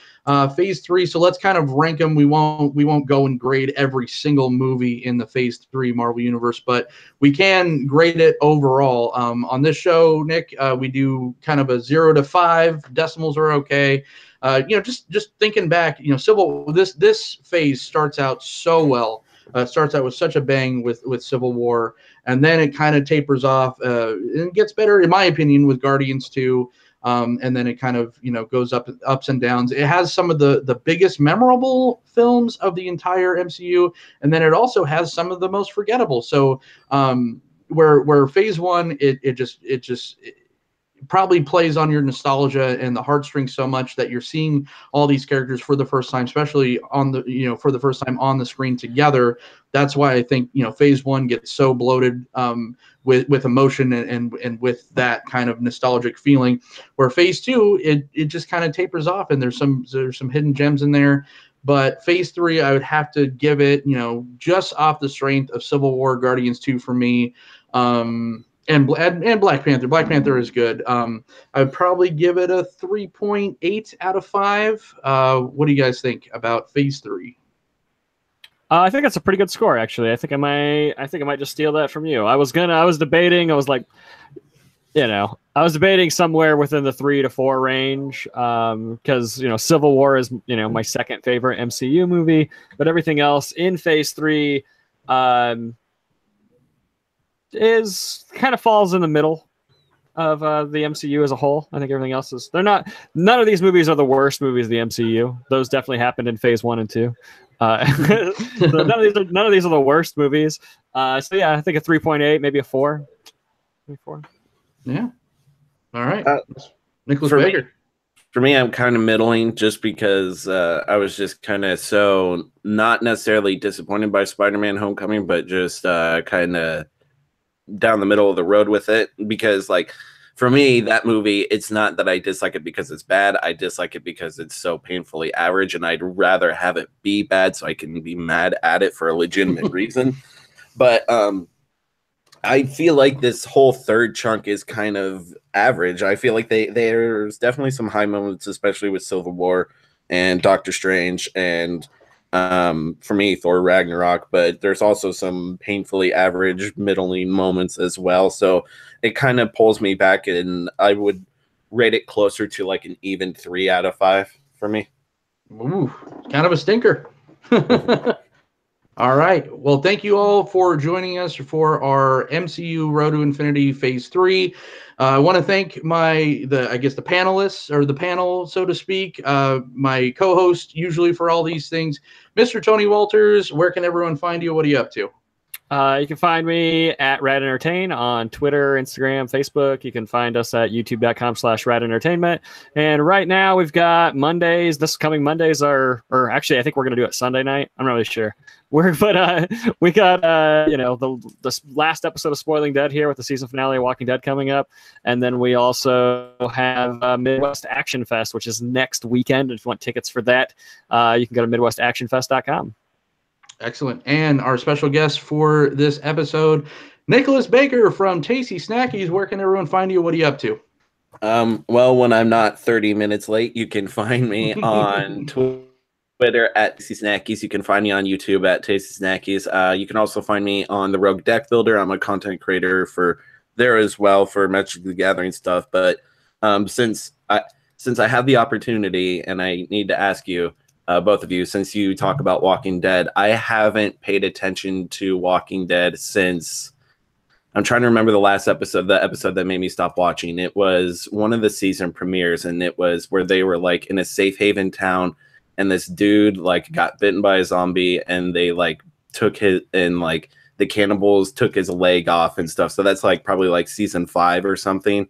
Phase 3. So let's kind of rank them. We won't go and grade every single movie in the Phase 3 Marvel Universe, but we can grade it overall. On this show, Nick, we do kind of a 0 to 5. Decimals are okay. Just thinking back, this phase starts out so well. Starts out with such a bang with Civil War, and then it kind of tapers off and gets better, in my opinion, with Guardians 2. And then it kind of goes ups and downs. It has some of the biggest memorable films of the entire MCU, and then it also has some of the most forgettable. So where Phase 1 it probably plays on your nostalgia and the heartstrings so much that you're seeing all these characters for the first time, especially for the first time on the screen together. That's why I think Phase 1 gets so bloated with emotion and with that kind of nostalgic feeling, where Phase 2 it just kind of tapers off, and there's some hidden gems in there. But Phase 3, I would have to give it just off the strength of Civil War, Guardians 2 for me. And Black Panther. Black Panther is good. I would probably give it a 3.8 out of 5. What do you guys think about Phase 3? I think that's a pretty good score, actually. I think I might just steal that from you. I was debating. I was debating somewhere within the 3 to 4 range. Because Civil War is my second favorite MCU movie, but everything else in Phase 3. Is kind of falls in the middle of the MCU as a whole. I think everything else is. None of these movies are the worst movies of the MCU. Those definitely happened in Phase 1 and 2. So none of these are the worst movies. So yeah, I think a 3.8, maybe a 4. Maybe 4. Yeah. All right. Nikkolas Baker. For me, I'm kind of middling just because I was just kind of so not necessarily disappointed by Spider-Man Homecoming, but just kind of down the middle of the road with it. Because for me, that movie, it's not that I dislike it because it's bad. I dislike it because it's so painfully average, and I'd rather have it be bad so I can be mad at it for a legitimate reason. But I feel like this whole third chunk is kind of average. I feel like there's definitely some high moments, especially with Civil War and Doctor Strange and for me, Thor Ragnarok, but there's also some painfully average middling moments as well. So it kind of pulls me back, and I would rate it closer to like an even 3 out of 5 for me. Ooh, kind of a stinker. All right. Well, thank you all for joining us for our MCU Road to Infinity Phase 3. I want to thank the panelists, or the panel, so to speak, my co-host usually for all these things, Mr. Tony Walters. Where can everyone find you? What are you up to? You can find me at Rad Entertain on Twitter, Instagram, Facebook. You can find us at youtube.com/Rad Entertainment. And right now we've got Mondays. This coming Mondays or actually I think we're going to do it Sunday night. I'm not really sure. We got the last episode of Spoiling Dead here with the season finale of Walking Dead coming up. And then we also have Midwest Action Fest, which is next weekend. If you want tickets for that, you can go to MidwestActionFest.com. Excellent. And our special guest for this episode, Nikkolas Baker from TastySnackies. Where can everyone find you? What are you up to? Well, when I'm not 30 minutes late, you can find me on Twitter at TastySnackies. You can find me on YouTube at TastySnackies. You can also find me on the Rogue Deck Builder. I'm a content creator for there as well for Magic the Gathering stuff. But since I have the opportunity, and I need to ask you, both of you, since you talk about Walking Dead, I haven't paid attention to Walking Dead since, I'm trying to remember the last episode, the episode that made me stop watching. It was one of the season premieres, and it was where they were like in a safe haven town, and this dude like got bitten by a zombie, and they like took his, and like the cannibals took his leg off and stuff. So that's like probably like season 5 or something.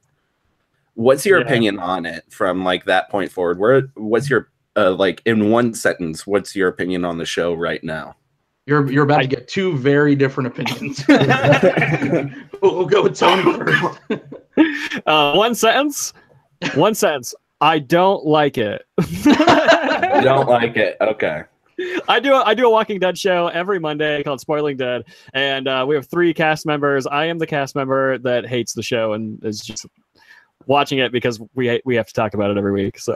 What's your opinion on it from like that point forward? What's your like in one sentence, what's your opinion on the show right now? You're about to get two very different opinions. We'll go with Tony first. One sentence. I don't like it. You don't like it? Okay. I do a Walking Dead show every Monday called Spoiling Dead, and we have 3 cast members. I am the cast member that hates the show and is just watching it because we have to talk about it every week. So.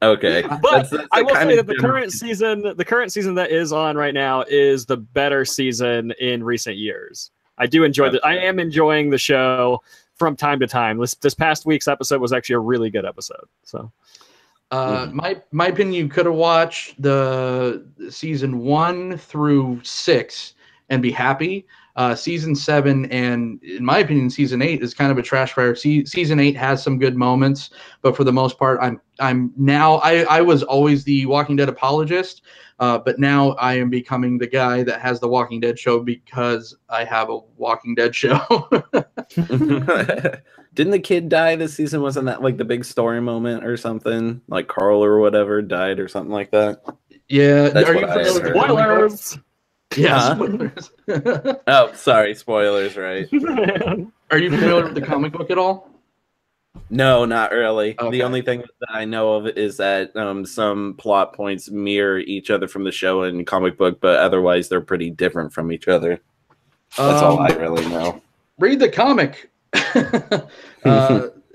Okay, but I will say that the current season that is on right now is the better season in recent years. I do enjoy I am enjoying the show from time to time. This past week's episode was actually a really good episode. So, my opinion, you could have watched the season 1 through 6 and be happy. Season 7 and, in my opinion, season 8 is kind of a trash fire. Season 8 has some good moments, but for the most part, I'm now I was always the Walking Dead apologist, but now I am becoming the guy that has the Walking Dead show because I have a Walking Dead show. Didn't the kid die this season? Wasn't that like the big story moment or something? Like Carl or whatever died or something like that? Yeah. That's Are you familiar with spoilers? Yeah, spoilers. Oh, sorry, spoilers, right? Are you familiar with the comic book at all? No, not really. Okay. The only thing that I know of is that some plot points mirror each other from the show and comic book, but otherwise they're pretty different from each other. That's all I really know. Read the comic,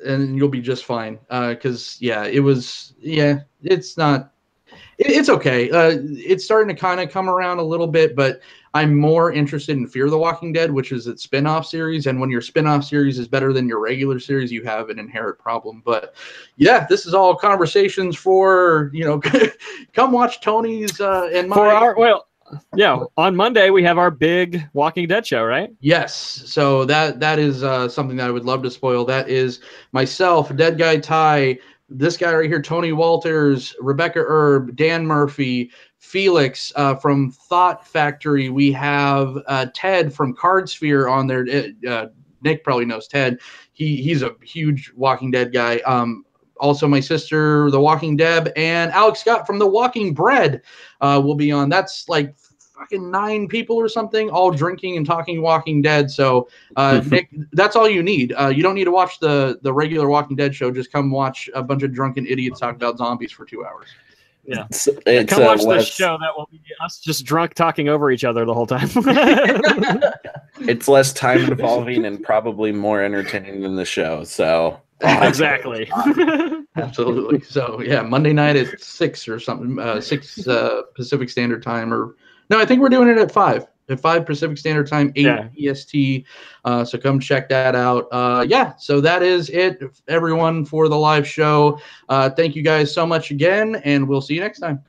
and you'll be just fine. Because it's okay. It's starting to kind of come around a little bit, but I'm more interested in Fear the Walking Dead, which is its spin-off series. And when your spin-off series is better than your regular series, you have an inherent problem. But yeah, this is all conversations for, come watch Tony's and my... on Monday we have our big Walking Dead show, right? Yes. So that is something that I would love to spoil. That is myself, Dead Guy Ty, this guy right here, Tony Walters, Rebecca Erb, Dan Murphy, Felix from Thought Factory. We have Ted from Cardsphere on there. Nick probably knows Ted. He's a huge Walking Dead guy. Also, my sister, The Walking Deb, and Alex Scott from The Walking Bread will be on. That's like fucking 9 people or something, all drinking and talking Walking Dead. So, Nick, that's all you need. You don't need to watch the regular Walking Dead show. Just come watch a bunch of drunken idiots talk about zombies for 2 hours. Yeah, come watch this show. That will be us just drunk talking over each other the whole time. It's less time involving and probably more entertaining than the show. So exactly. Absolutely. So yeah, Monday night at 6 or something, 6 Pacific Standard Time, or no, I think we're doing it at 5. at 5 Pacific Standard Time, 8 EST. So come check that out. So that is it, everyone, for the live show. Thank you guys so much again, and we'll see you next time.